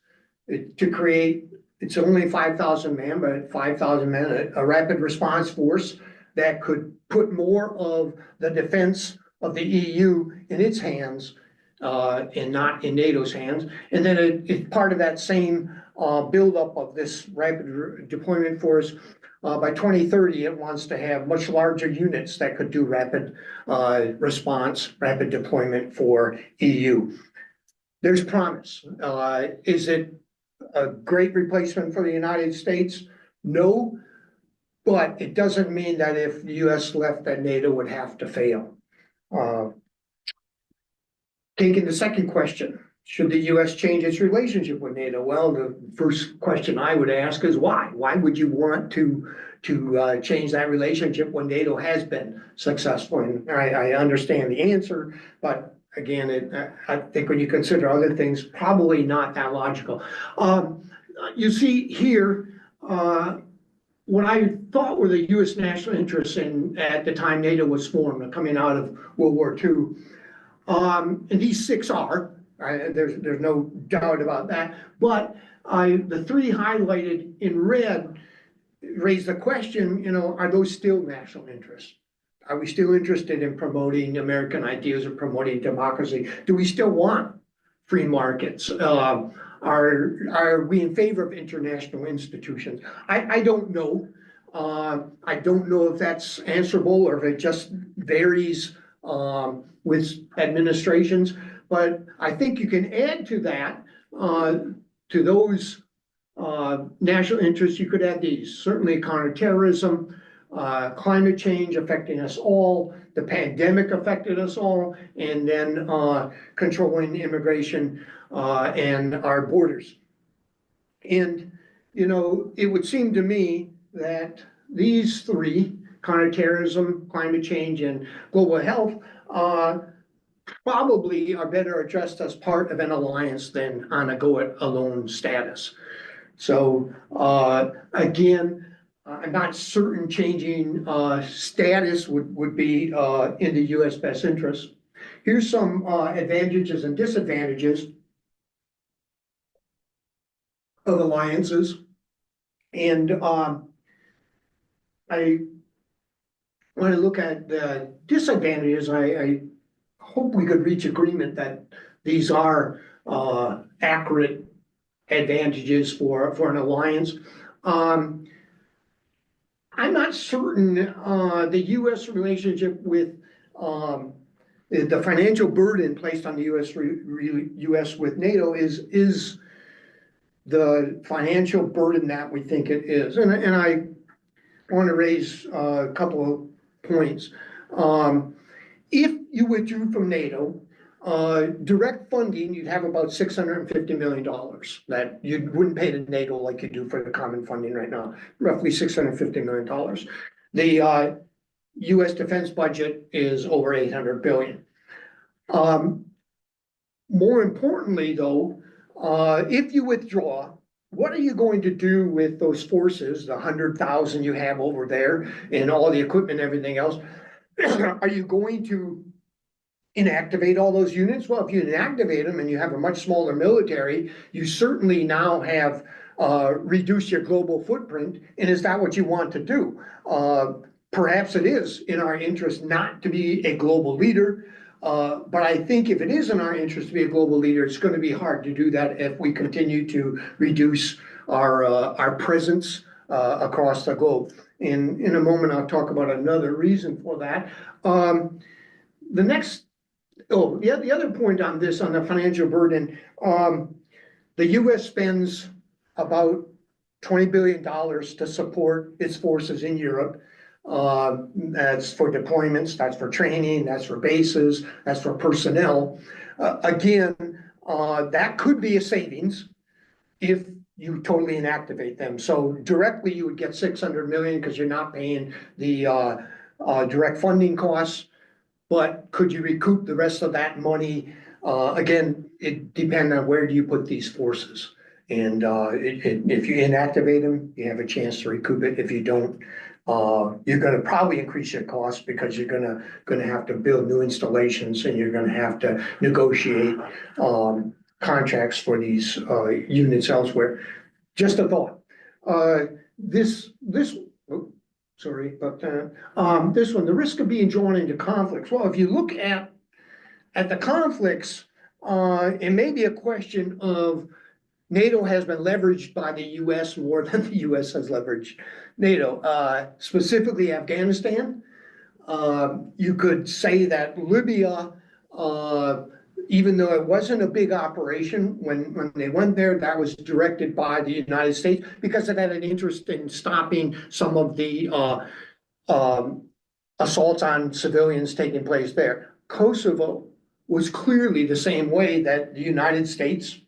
to create. It's only 5,000 men, but 5,000 men, a rapid response force that could put more of the defense of the EU in its hands and not in NATO's hands. And then it's part of that same buildup of this rapid deployment force. By 2030, it wants to have much larger units that could do rapid response, rapid deployment for EU. There's promise. Is it a great replacement for the United States? No, but it doesn't mean that if the US left, that NATO would have to fail. Taking the second question, should the US change its relationship with NATO? Well, the first question I would ask is why? Why would you want to change that relationship when NATO has been successful? And I understand the answer, but again, I think when you consider other things, probably not that logical. You see here what I thought were the US national interests at the time NATO was formed, coming out of World War II. And these 6 are, there's no doubt about that, but the 3 highlighted in red raise the question, are those still national interests? Are we still interested in promoting American ideas or promoting democracy? Do we still want free markets? Are we in favor of international institutions? I don't know. I don't know if that's answerable or if it just varies with administrations. but I think you can add to that, to those national interests, you could add these, certainly counterterrorism, climate change affecting us all, the pandemic affected us all, and then controlling immigration and our borders. And, you know, it would seem to me that these three, counterterrorism, climate change, and global health, probably are better addressed as part of an alliance than on a go-it-alone status. So again, I'm not certain changing status would be in the US best interest. Here's some advantages and disadvantages of alliances. And I want to look at the disadvantages. I hope we could reach agreement that these are accurate advantages for an alliance. I'm not certain the US relationship with the financial burden placed on the US with NATO is the financial burden that we think it is. And I want to raise a couple of points. If you withdrew from NATO, direct funding, you'd have about $650 million that you wouldn't pay to NATO like you do for the common funding right now, roughly $650 million. The US defense budget is over $800 billion. More importantly, though, if you withdraw, what are you going to do with those forces, the 100,000 you have over there and all the equipment and everything else? Are you going to inactivate all those units? Well, if you inactivate them and you have a much smaller military, you certainly now have reduced your global footprint. And is that what you want to do? Perhaps it is in our interest not to be a global leader. But I think if it is in our interest to be a global leader, it's going to be hard to do that if we continue to reduce our presence across the globe. And in a moment, I'll talk about another reason for that. The other point on this, on the financial burden, the US spends about $20 billion to support its forces in Europe. That's for deployments, that's for training, that's for bases, that's for personnel. Again, that could be a savings if you totally inactivate them. So directly you would get 600 million because you're not paying the direct funding costs. But could you recoup the rest of that money? Again, it depends on where do you put these forces. And if you inactivate them, you have a chance to recoup it. If you don't, you're going to probably increase your costs because you're going to have to build new installations and you're going to have to negotiate contracts for these units elsewhere. Just a thought. This one, the risk of being drawn into conflicts. Well, if you look at the conflicts, it may be a question of NATO has been leveraged by the US more than the US has leveraged NATO, specifically Afghanistan. You could say that Libya, even though it wasn't a big operation, when they went there, that was directed by the United States because it had an interest in stopping some of the assaults on civilians taking place there. Kosovo was clearly the same way that the United States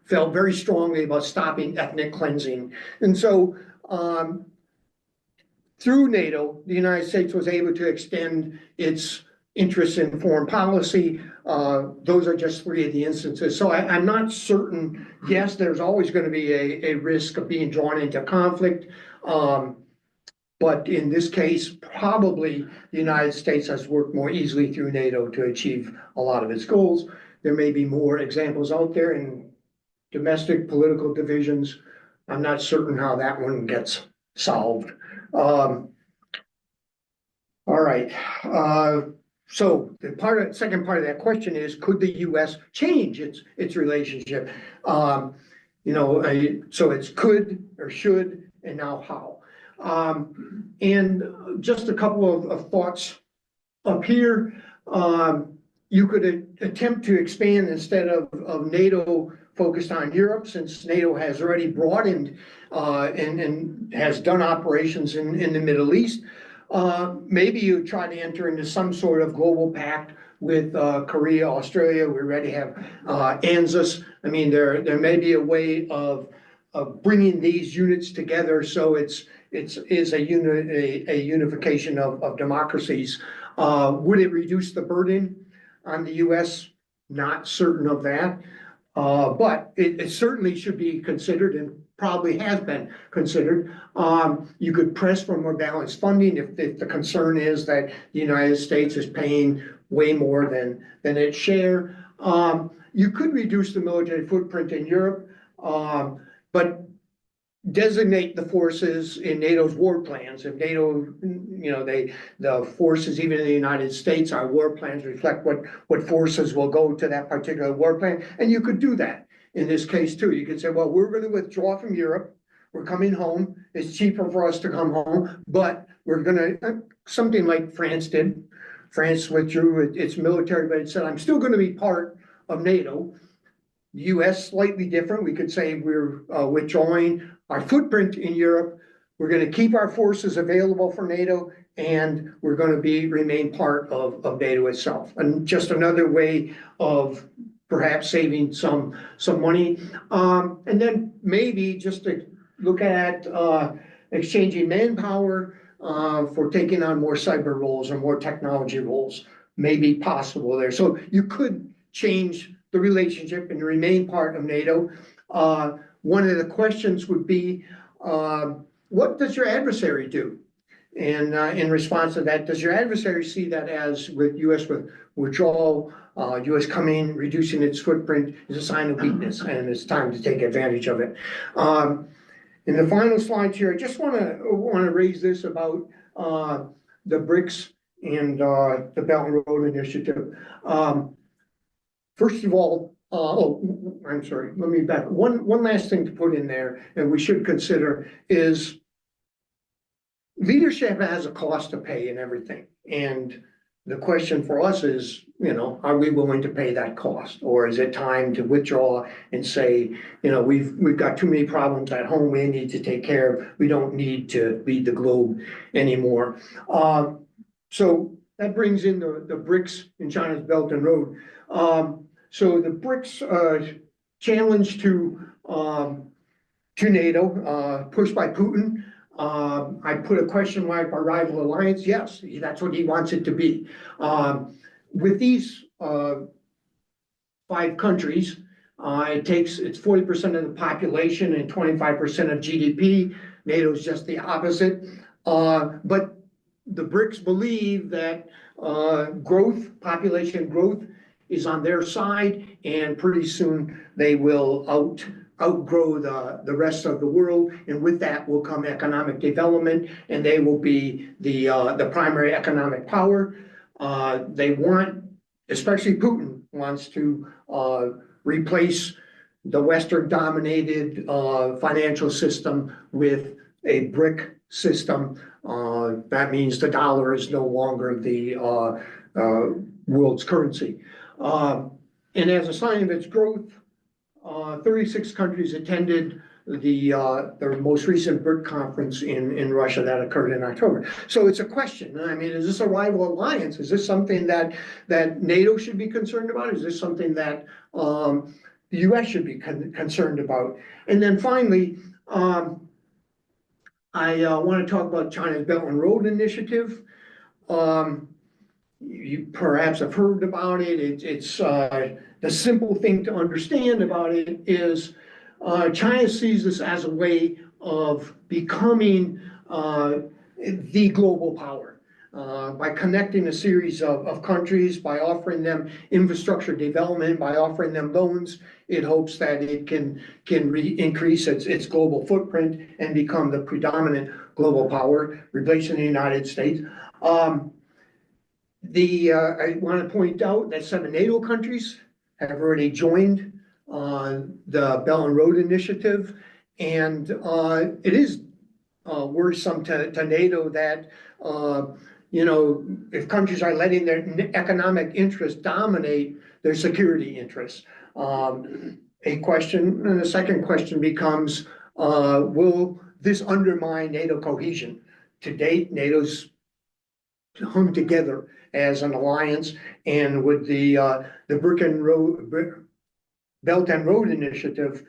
felt very strongly about stopping ethnic cleansing. And so through NATO, the United States was able to extend its interests in foreign policy. Those are just three of the instances. So I'm not certain. Yes, there's always going to be a risk of being drawn into conflict. But in this case, probably the United States has worked more easily through NATO to achieve a lot of its goals. There may be more examples out there in domestic political divisions. I'm not certain how that one gets solved. All right. So the second part of that question is, could the U.S. change its relationship? So it's could or should, and now how? And just a couple of thoughts up here. You could attempt to expand instead of NATO focused on Europe, since NATO has already broadened and has done operations in the Middle East. Maybe you try to enter into some sort of global pact with Korea, Australia. We already have ANZUS. I mean, there may be a way of bringing these units together, so it's a unification of democracies. Would it reduce the burden on the U.S.? Not certain of that, but it certainly should be considered, and probably has been considered. You could press for more balanced funding if the concern is that the United States is paying way more than its share. You could reduce the military footprint in Europe, but designate the forces in NATO's war plans. If NATO, the forces even in the United States, our war plans reflect what forces will go to that particular war plan. And you could do that in this case too. You could say, well, we're going to withdraw from Europe. We're coming home. It's cheaper for us to come home, but we're going to, something like France did. France withdrew its military, but it said, I'm still going to be part of NATO. The US slightly different. We could say we're withdrawing our footprint in Europe. We're going to keep our forces available for NATO, and we're going to remain part of NATO itself. And just another way of perhaps saving some money. And then maybe just to look at exchanging manpower for taking on more cyber roles or more technology roles may be possible there. So you could change the relationship and remain part of NATO. One of the questions would be, what does your adversary do? And in response to that, does your adversary see that as with U.S. withdrawal, U.S. coming, reducing its footprint is a sign of weakness, and it's time to take advantage of it. In the final slides here, I just want to raise this about the BRICS and the Belt and Road Initiative. First of all, I'm sorry, let me back. One last thing to put in there, and we should consider, is leadership has a cost to pay and everything. And the question for us is, are we willing to pay that cost? Or is it time to withdraw and say, we've got too many problems at home we need to take care of. We don't need to lead the globe anymore. So that brings in the BRICS in China's Belt and Road. So the BRICS challenge to NATO, pushed by Putin. I put a question mark by rival alliance. Yes, that's what he wants it to be. With these 5 countries, it's 40% of the population and 25% of GDP. NATO is just the opposite. But the BRICS believe that population growth is on their side, and pretty soon they will outgrow the rest of the world, and with that will come economic development, and they will be the primary economic power. They want, especially Putin wants to replace the Western-dominated financial system with a BRIC system. That means the dollar is no longer the world's currency. And as a sign of its growth, 36 countries attended the most recent BRIC conference in Russia that occurred in October. So it's a question. I mean, is this a rival alliance? Is this something that NATO should be concerned about? Is this something that the US should be concerned about? And then finally, I want to talk about China's Belt and Road Initiative. You perhaps have heard about it. It's the simple thing to understand about it is China sees this as a way of becoming the global power by connecting a series of countries, by offering them infrastructure development, by offering them loans. It hopes that it can increase its global footprint and become the predominant global power, replacing the United States. I want to point out that 7 NATO countries have already joined the Belt and Road Initiative, and it is worrisome to NATO that if countries are letting their economic interests dominate their security interests. A question, and the second question becomes, will this undermine NATO cohesion? To date, NATO's hung together as an alliance, and with the Belt and Road Initiative,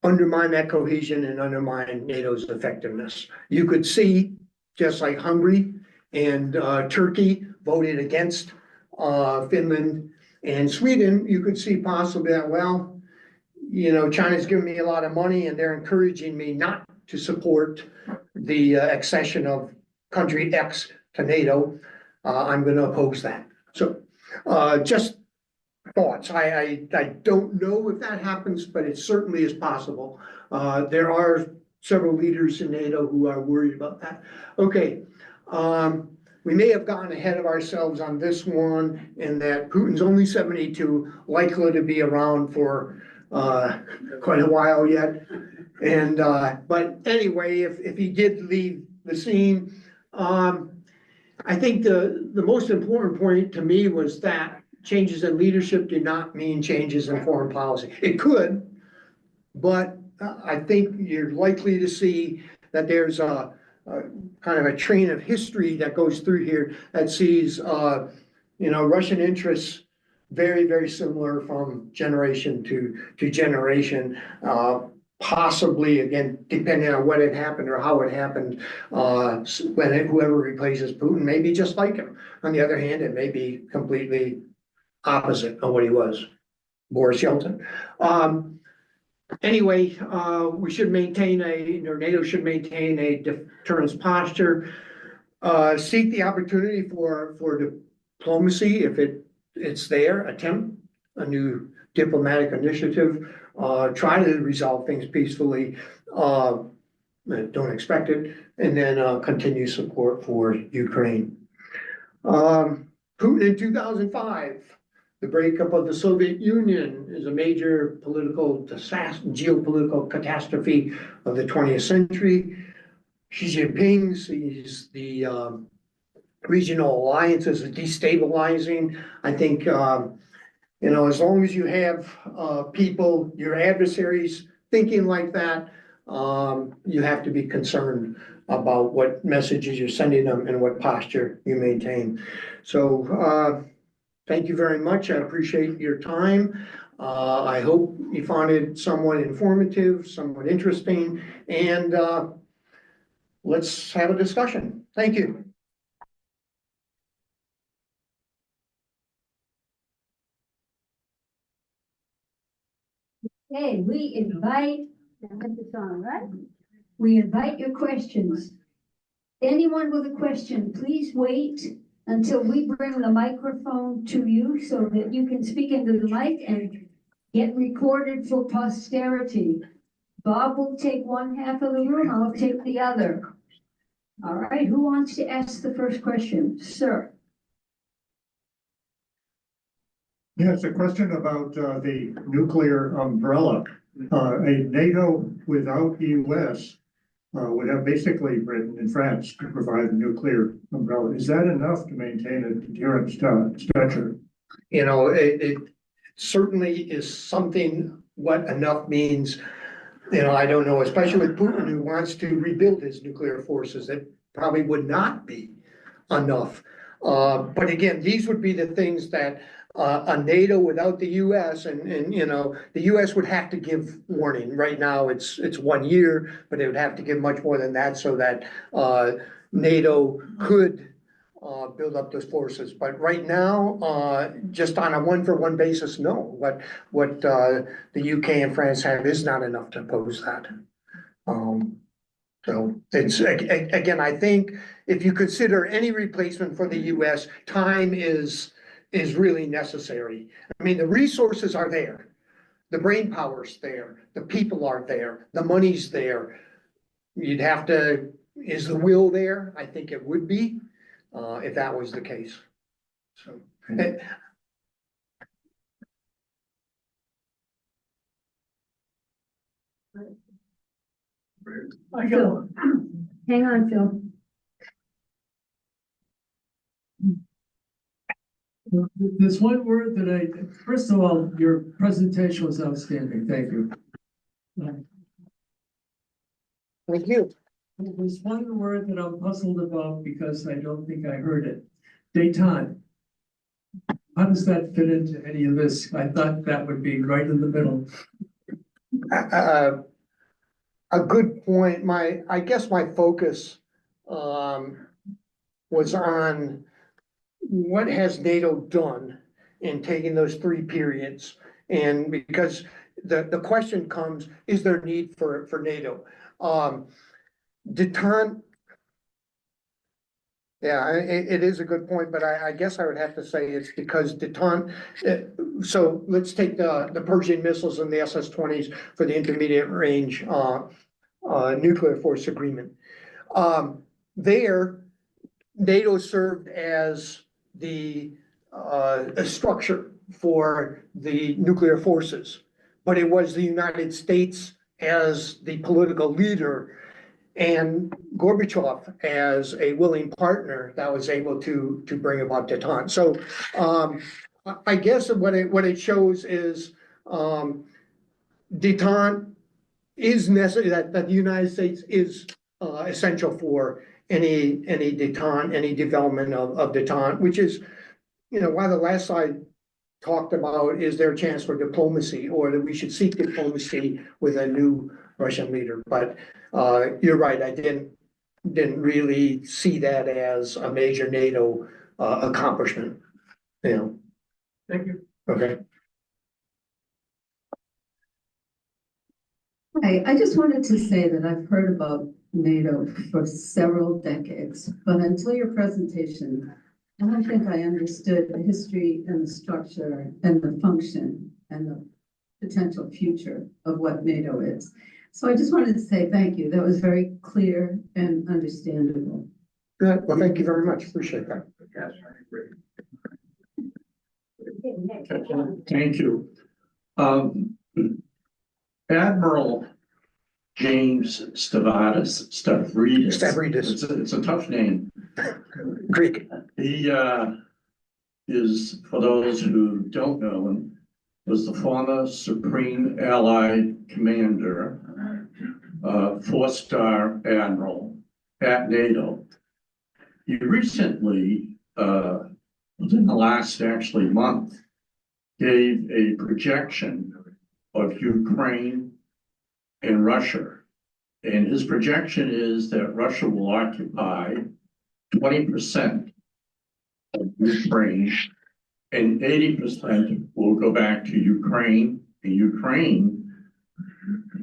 undermine that cohesion and undermine NATO's effectiveness. You could see, just like Hungary and Turkey voted against Finland and Sweden, you could see possibly that, well, China's giving me a lot of money and they're encouraging me not to support the accession of country X to NATO. I'm going to oppose that. So just thoughts. I don't know if that happens, but it certainly is possible. There are several leaders in NATO who are worried about that. Okay. We may have gotten ahead of ourselves on this one, in that Putin's only 72, likely to be around for quite a while yet. And but anyway, if he did leave the scene, I think the most important point to me was that changes in leadership did not mean changes in foreign policy. It could, but I think you're likely to see that there's a kind of a train of history that goes through here that sees Russian interests very, very similar from generation to generation. Possibly, again, depending on what had happened or how it happened, when whoever replaces Putin may be just like him. On the other hand, it may be completely opposite of what he was, Boris Yeltsin. Anyway, we should maintain NATO should maintain a deterrence posture, seek the opportunity for diplomacy if it's there, attempt a new diplomatic initiative, try to resolve things peacefully, don't expect it, and then continue support for Ukraine. Putin in 2005, the breakup of the Soviet Union is a major political disaster, geopolitical catastrophe of the 20th century. Xi Jinping sees the regional alliances as destabilizing. I think, as long as you have people, your adversaries, thinking like that, you have to be concerned about what messages you're sending them and what posture you maintain. So thank you very much. I appreciate your time. I hope you found it somewhat informative, somewhat interesting, and let's have a discussion. Thank you. Okay, we invite your questions. Anyone with a question, please wait until we bring the microphone to you so that you can speak into the mic and get recorded for posterity. Bob will take one half of the room, I'll take the other. All right, who wants to ask the first question? Sir. Yes, a question about the nuclear umbrella. A NATO without US would have basically Britain and France to provide a nuclear umbrella. Is that enough to maintain a deterrent stature? It certainly is something. What enough means, I don't know, especially with Putin, who wants to rebuild his nuclear forces. It probably would not be enough. But again, these would be the things that a NATO without the US and the US would have to give warning. Right now it's 1 year, but it would have to give much more than that so that NATO could build up those forces. But right now, just on a one-for-one basis, no. What the UK and France have is not enough to oppose that. So it's, again, I think if you consider any replacement for the US, time is really necessary. I mean, the resources are there, the brain power's there, the people are there, the money's there. You'd have to, is the will there? I think it would be, if that was the case. So. Phil. Hang on, Phil. There's one word that first of all, your presentation was outstanding. Thank you. Thank you. There's one word that I'm puzzled about because I don't think I heard it. Détente. How does that fit into any of this? I thought that would be right in the middle. A good point. I guess my focus was on what has NATO done in taking those 3 periods? And because the question comes, is there need for NATO? Detente, yeah, it is a good point, but I guess I would have to say it's because detente, so let's take the Persian missiles and the SS-20s for the intermediate range nuclear force agreement. There, NATO served as the structure for the nuclear forces, but it was the United States as the political leader and Gorbachev as a willing partner that was able to bring about detente. So I guess what it shows is detente is necessary, that the United States is essential for any detente, any development of detente, which is, why the last slide talked about, is there a chance for diplomacy, or that we should seek diplomacy with a new Russian leader. But you're right, I didn't really see that as a major NATO accomplishment. Thank you. Okay. Hi, I just wanted to say that I've heard about NATO for several decades, but until your presentation, I don't think I understood the history and the structure and the function and the potential future of what NATO is. So I just wanted to say thank you. That was very clear and understandable. Good. Well, thank you very much. Appreciate that. Yes, I agree. Thank you. Admiral James Stavridis. It's a tough name. Greek. He is, for those who don't know him, was the former Supreme Allied Commander, 4-star Admiral at NATO. He recently, within the last actually month, gave a projection of Ukraine and Russia. And his projection is that Russia will occupy 20% of Ukraine and 80% will go back to Ukraine, and Ukraine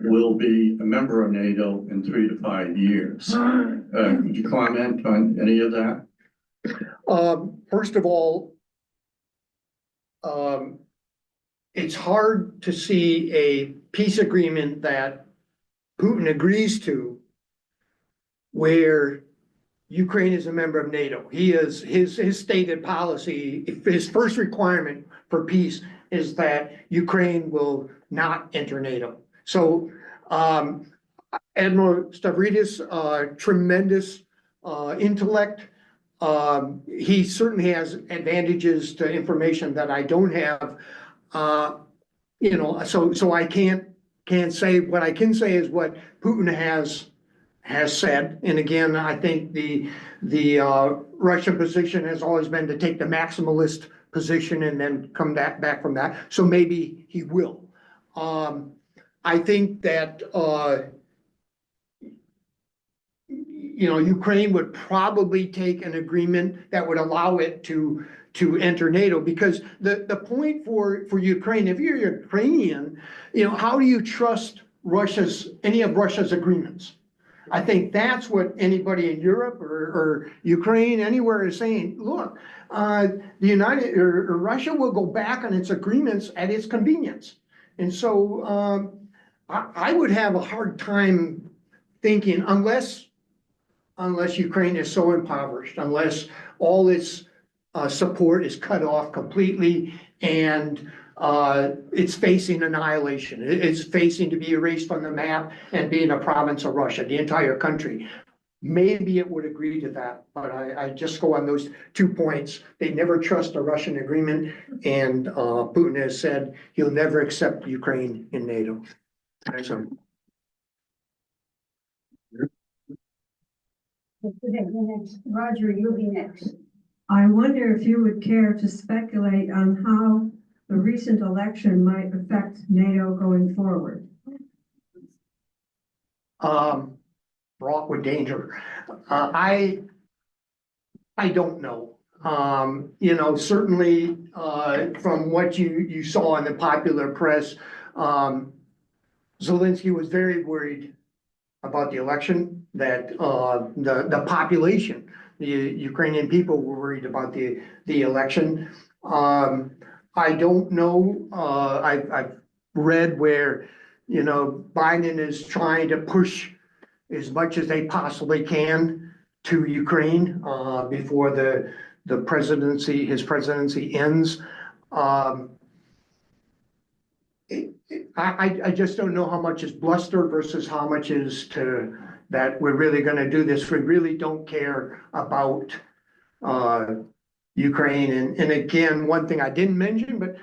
will be a member of NATO in 3 to 5 years. Could you comment on any of that? First of all, it's hard to see a peace agreement that Putin agrees to where Ukraine is a member of NATO. He is his stated policy, his first requirement for peace is that Ukraine will not enter NATO. So Admiral Stavridis, tremendous intellect. He certainly has advantages to information that I don't have. So I can't say. What I can say is what Putin has said. And again, I think the Russian position has always been to take the maximalist position and then come back from that. So maybe he will. I think that Ukraine would probably take an agreement that would allow it to enter NATO, because the point for Ukraine, if you're Ukrainian, how do you trust any of Russia's agreements? I think that's what anybody in Europe or Ukraine, anywhere, is saying. Look, Russia will go back on its agreements at its convenience. And so I would have a hard time thinking, unless Ukraine is so impoverished, unless all its support is cut off completely and it's facing annihilation. It's facing to be erased from the map and being a province of Russia, the entire country. maybe it would agree to that, but I just go on those 2 points. They never trust a Russian agreement, and Putin has said he'll never accept Ukraine in NATO. So, Roger, you'll be next. I wonder if you would care to speculate on how the recent election might affect NATO going forward. Fraught with danger. I don't know. Certainly, from what you saw in the popular press, Zelensky was very worried about the election, that the population, the Ukrainian people were worried about the election. I don't know. I've read where, Biden is trying to push as much as they possibly can to Ukraine before his presidency ends. I just don't know how much is bluster versus how much is that we're really gonna do this. We really don't care about Ukraine. And again, one thing I didn't mention, but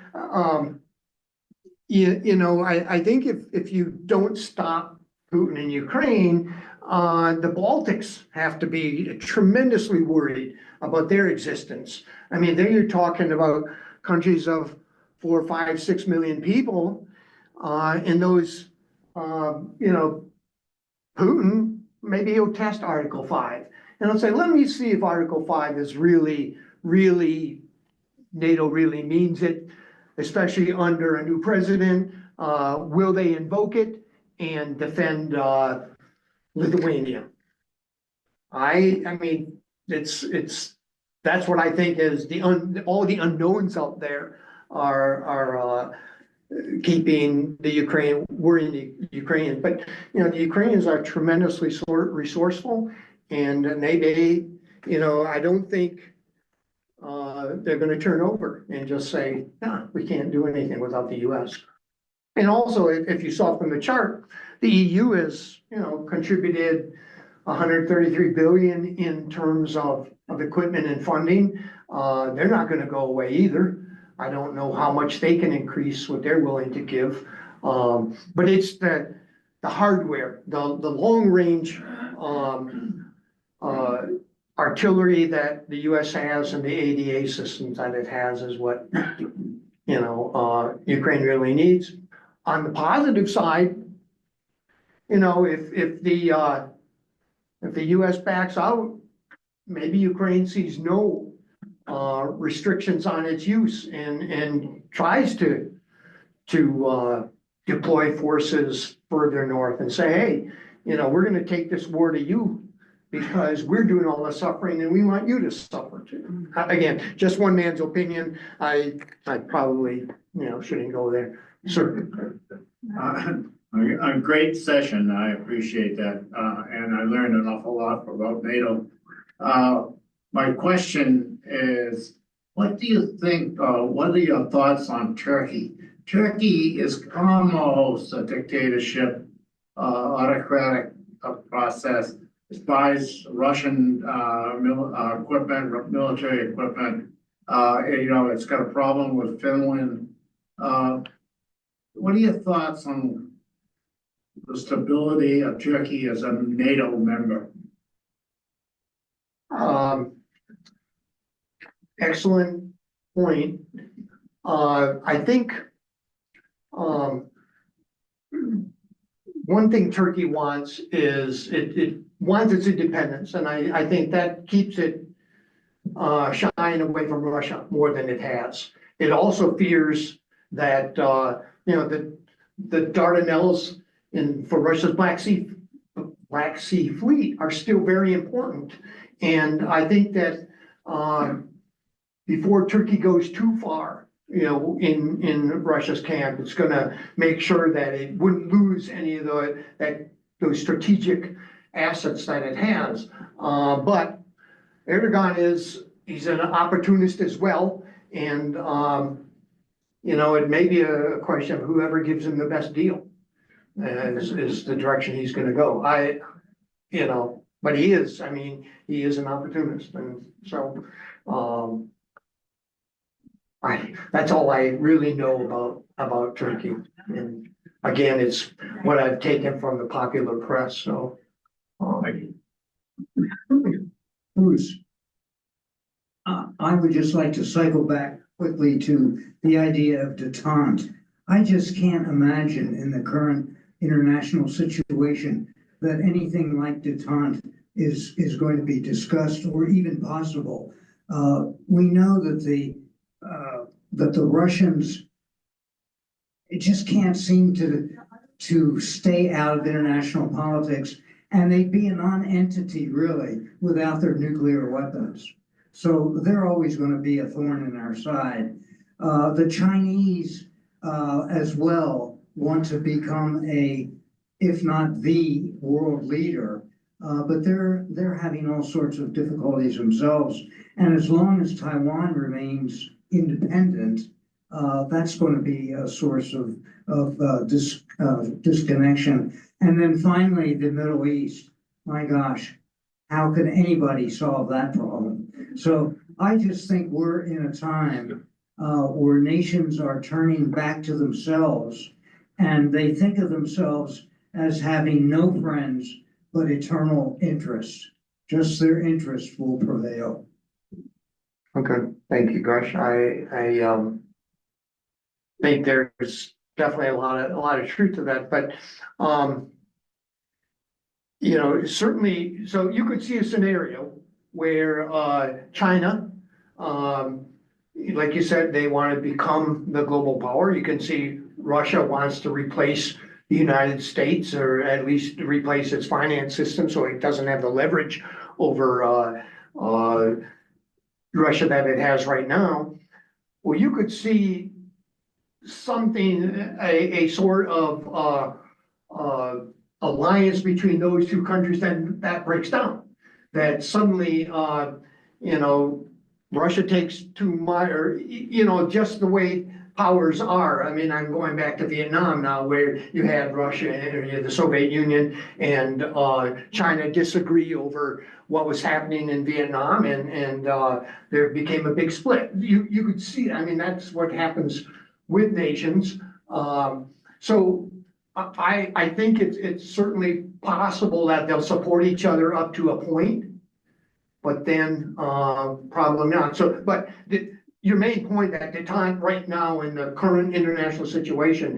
I think if you don't stop Putin in Ukraine, the Baltics have to be tremendously worried about their existence. I mean, there you're talking about countries of 4, 5, 6 million people, and those, Putin, maybe he'll test Article 5. And I'll say, let me see if Article 5 is really, NATO really means it, especially under a new president. Will they invoke it and defend Lithuania? I mean, that's what I think is all the unknowns out there are keeping worrying the Ukrainians. But the Ukrainians are tremendously resourceful, and they I don't think they're going to turn over and just say, no, we can't do anything without the US. And also, if you saw from the chart, the EU has contributed 133 billion in terms of equipment and funding. They're not going to go away either. I don't know how much they can increase what they're willing to give. But it's the hardware, the long range artillery that the US has and the ADA systems that it has is what Ukraine really needs. On the positive side, if the US backs out, maybe Ukraine sees no restrictions on its use and tries to deploy forces further north and say, hey, we're going to take this war to you because we're doing all the suffering and we want you to suffer too. Again, just one man's opinion. I probably shouldn't go there. Sir. A great session. I appreciate that. And I learned an awful lot about NATO. My question is, what do you think, what are your thoughts on Turkey? Turkey is almost a dictatorship, autocratic process. It buys Russian equipment, military equipment. It's got a problem with Finland. What are your thoughts on the stability of Turkey as a NATO member? Excellent point. I think one thing Turkey wants is it wants its independence, and I think that keeps it shying away from Russia more than it has. It also fears that the Dardanelles for Russia's Black Sea Fleet are still very important, and I think that before Turkey goes too far, in Russia's camp, it's going to make sure that it wouldn't lose any of those strategic assets that it has. But Erdogan he's an opportunist as well, and it may be a question of whoever gives him the best deal is the direction he's going to go. but he is, I mean, he is an opportunist, and so, that's all I really know about Turkey. And again, it's what I've taken from the popular press, so. Bruce, I would just like to cycle back quickly to the idea of detente. I just can't imagine in the current international situation that anything like detente is going to be discussed or even possible. We know that the Russians, it just can't seem to stay out of international politics, and they'd be a non-entity really without their nuclear weapons. So they're always going to be a thorn in our side. The Chinese as well want to become if not the world leader, but they're having all sorts of difficulties themselves. And as long as Taiwan remains independent, that's going to be a source of disconnection. And then finally, the Middle East. My gosh, how could anybody solve that problem? So I just think we're in a time where nations are turning back to themselves, and they think of themselves as having no friends but eternal interests. Just their interests will prevail. Okay, thank you, Gush. I think there's definitely a lot of truth to that, but you know, certainly, so you could see a scenario where China, like you said, they want to become the global power. You can see Russia wants to replace the United States, or at least replace its finance system so it doesn't have the leverage over Russia that it has right now. Well, you could see something, a sort of alliance between those two countries, then that breaks down. That suddenly, you know, Russia takes too much, or, you know, just the way powers are. I mean, I'm going back to Vietnam now, where you had Russia and the Soviet Union and China disagree over what was happening in Vietnam, and there became a big split. You could see, I mean, that's what happens with nations. So I think it's certainly possible that they'll support each other up to a point, but then probably not. So, but your main point, that the time right now in the current international situation,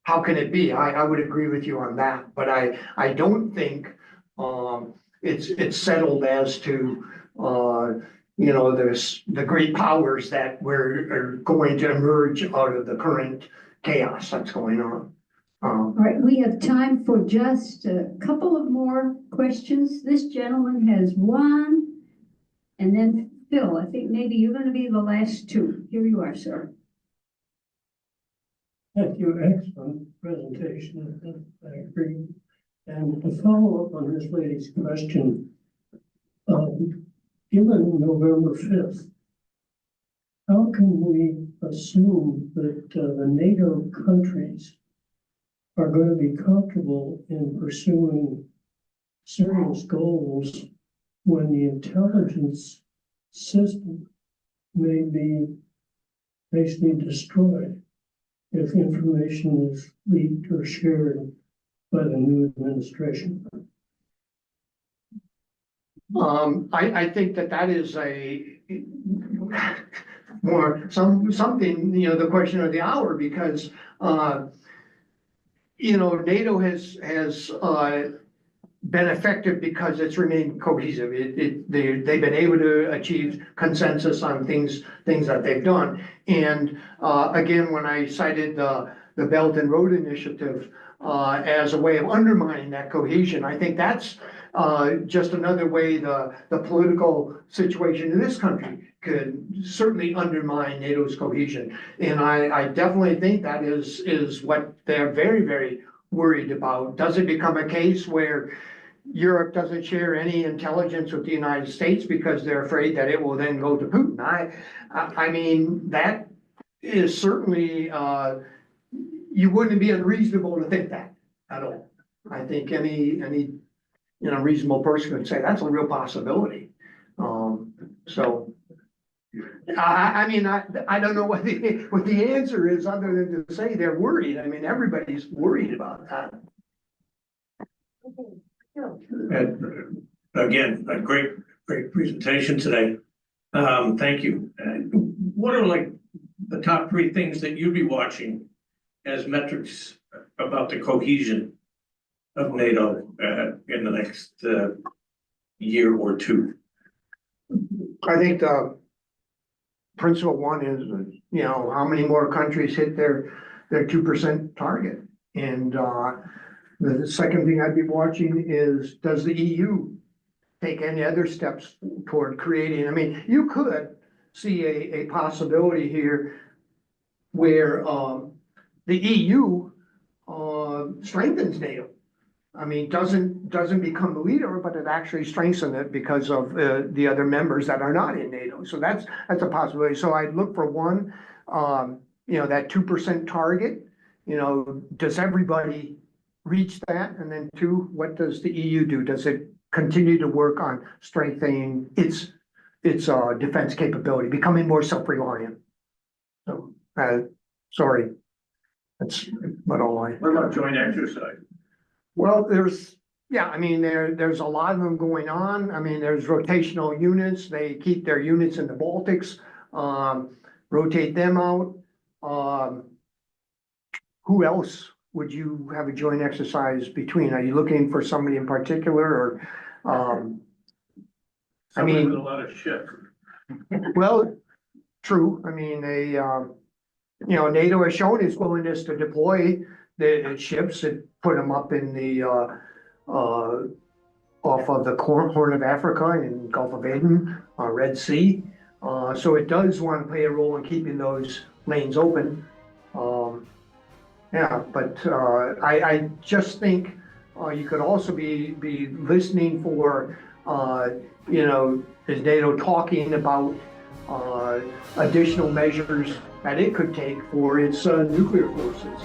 how can it be? I would agree with you on that, but I don't think it's settled as to you know, there's the great powers that are going to emerge out of the current chaos that's going on. All right, we have time for just a couple of more questions. This gentleman has one, and then Phil, I think maybe you're going to be the last two. Here you are, sir. Thank you, excellent presentation, I agree. And to follow up on this lady's question, given November 5th, how can we assume that the NATO countries are going to be comfortable in pursuing serious goals when the intelligence system may be basically destroyed if information is leaked or shared by the new administration? I think that is a something, you know, the question of the hour, because you know, NATO has been effective because it's remained cohesive. They've been able to achieve consensus on things that they've done. And again, when I cited the Belt and Road Initiative as a way of undermining that cohesion, I think that's just another way the political situation in this country could certainly undermine NATO's cohesion. And I definitely think that is what they're very, very worried about. Does it become a case where Europe doesn't share any intelligence with the United States because they're afraid that it will then go to Putin? I mean, that is certainly, you wouldn't be unreasonable to think that at all. I think any reasonable person could say that's a real possibility. So. I mean, I don't know what the answer is other than to say they're worried. I mean, everybody's worried about that. And again, a great presentation today. Thank you. What are like the top three things that you'd be watching as metrics about the cohesion of NATO in the next year or two? I think the principal one is, how many more countries hit their 2% target? And the second thing I'd be watching is, does the EU take any other steps toward creating? I mean, you could see a possibility here where the EU strengthens NATO. I mean, doesn't become the leader, but it actually strengthens it because of the other members that are not in NATO. So that's a possibility. So I'd look for one, that 2% target. Does everybody reach that? And then two, what does the EU do? Does it continue to work on strengthening its defense capability, becoming more self-reliant? So, sorry, that's about all I. What about joint exercise? Well, there's a lot of them going on. I mean, there's rotational units. They keep their units in the Baltics, rotate them out. Who else would you have a joint exercise between? Are you looking for somebody in particular, or? Somebody with a lot of ships. Well, true. I mean, NATO has shown its willingness to deploy the ships and put them up in the off of the Horn of Africa and Gulf of Aden, Red Sea. So it does want to play a role in keeping those lanes open. But I just think you could also be listening for is NATO talking about additional measures that it could take for its nuclear forces.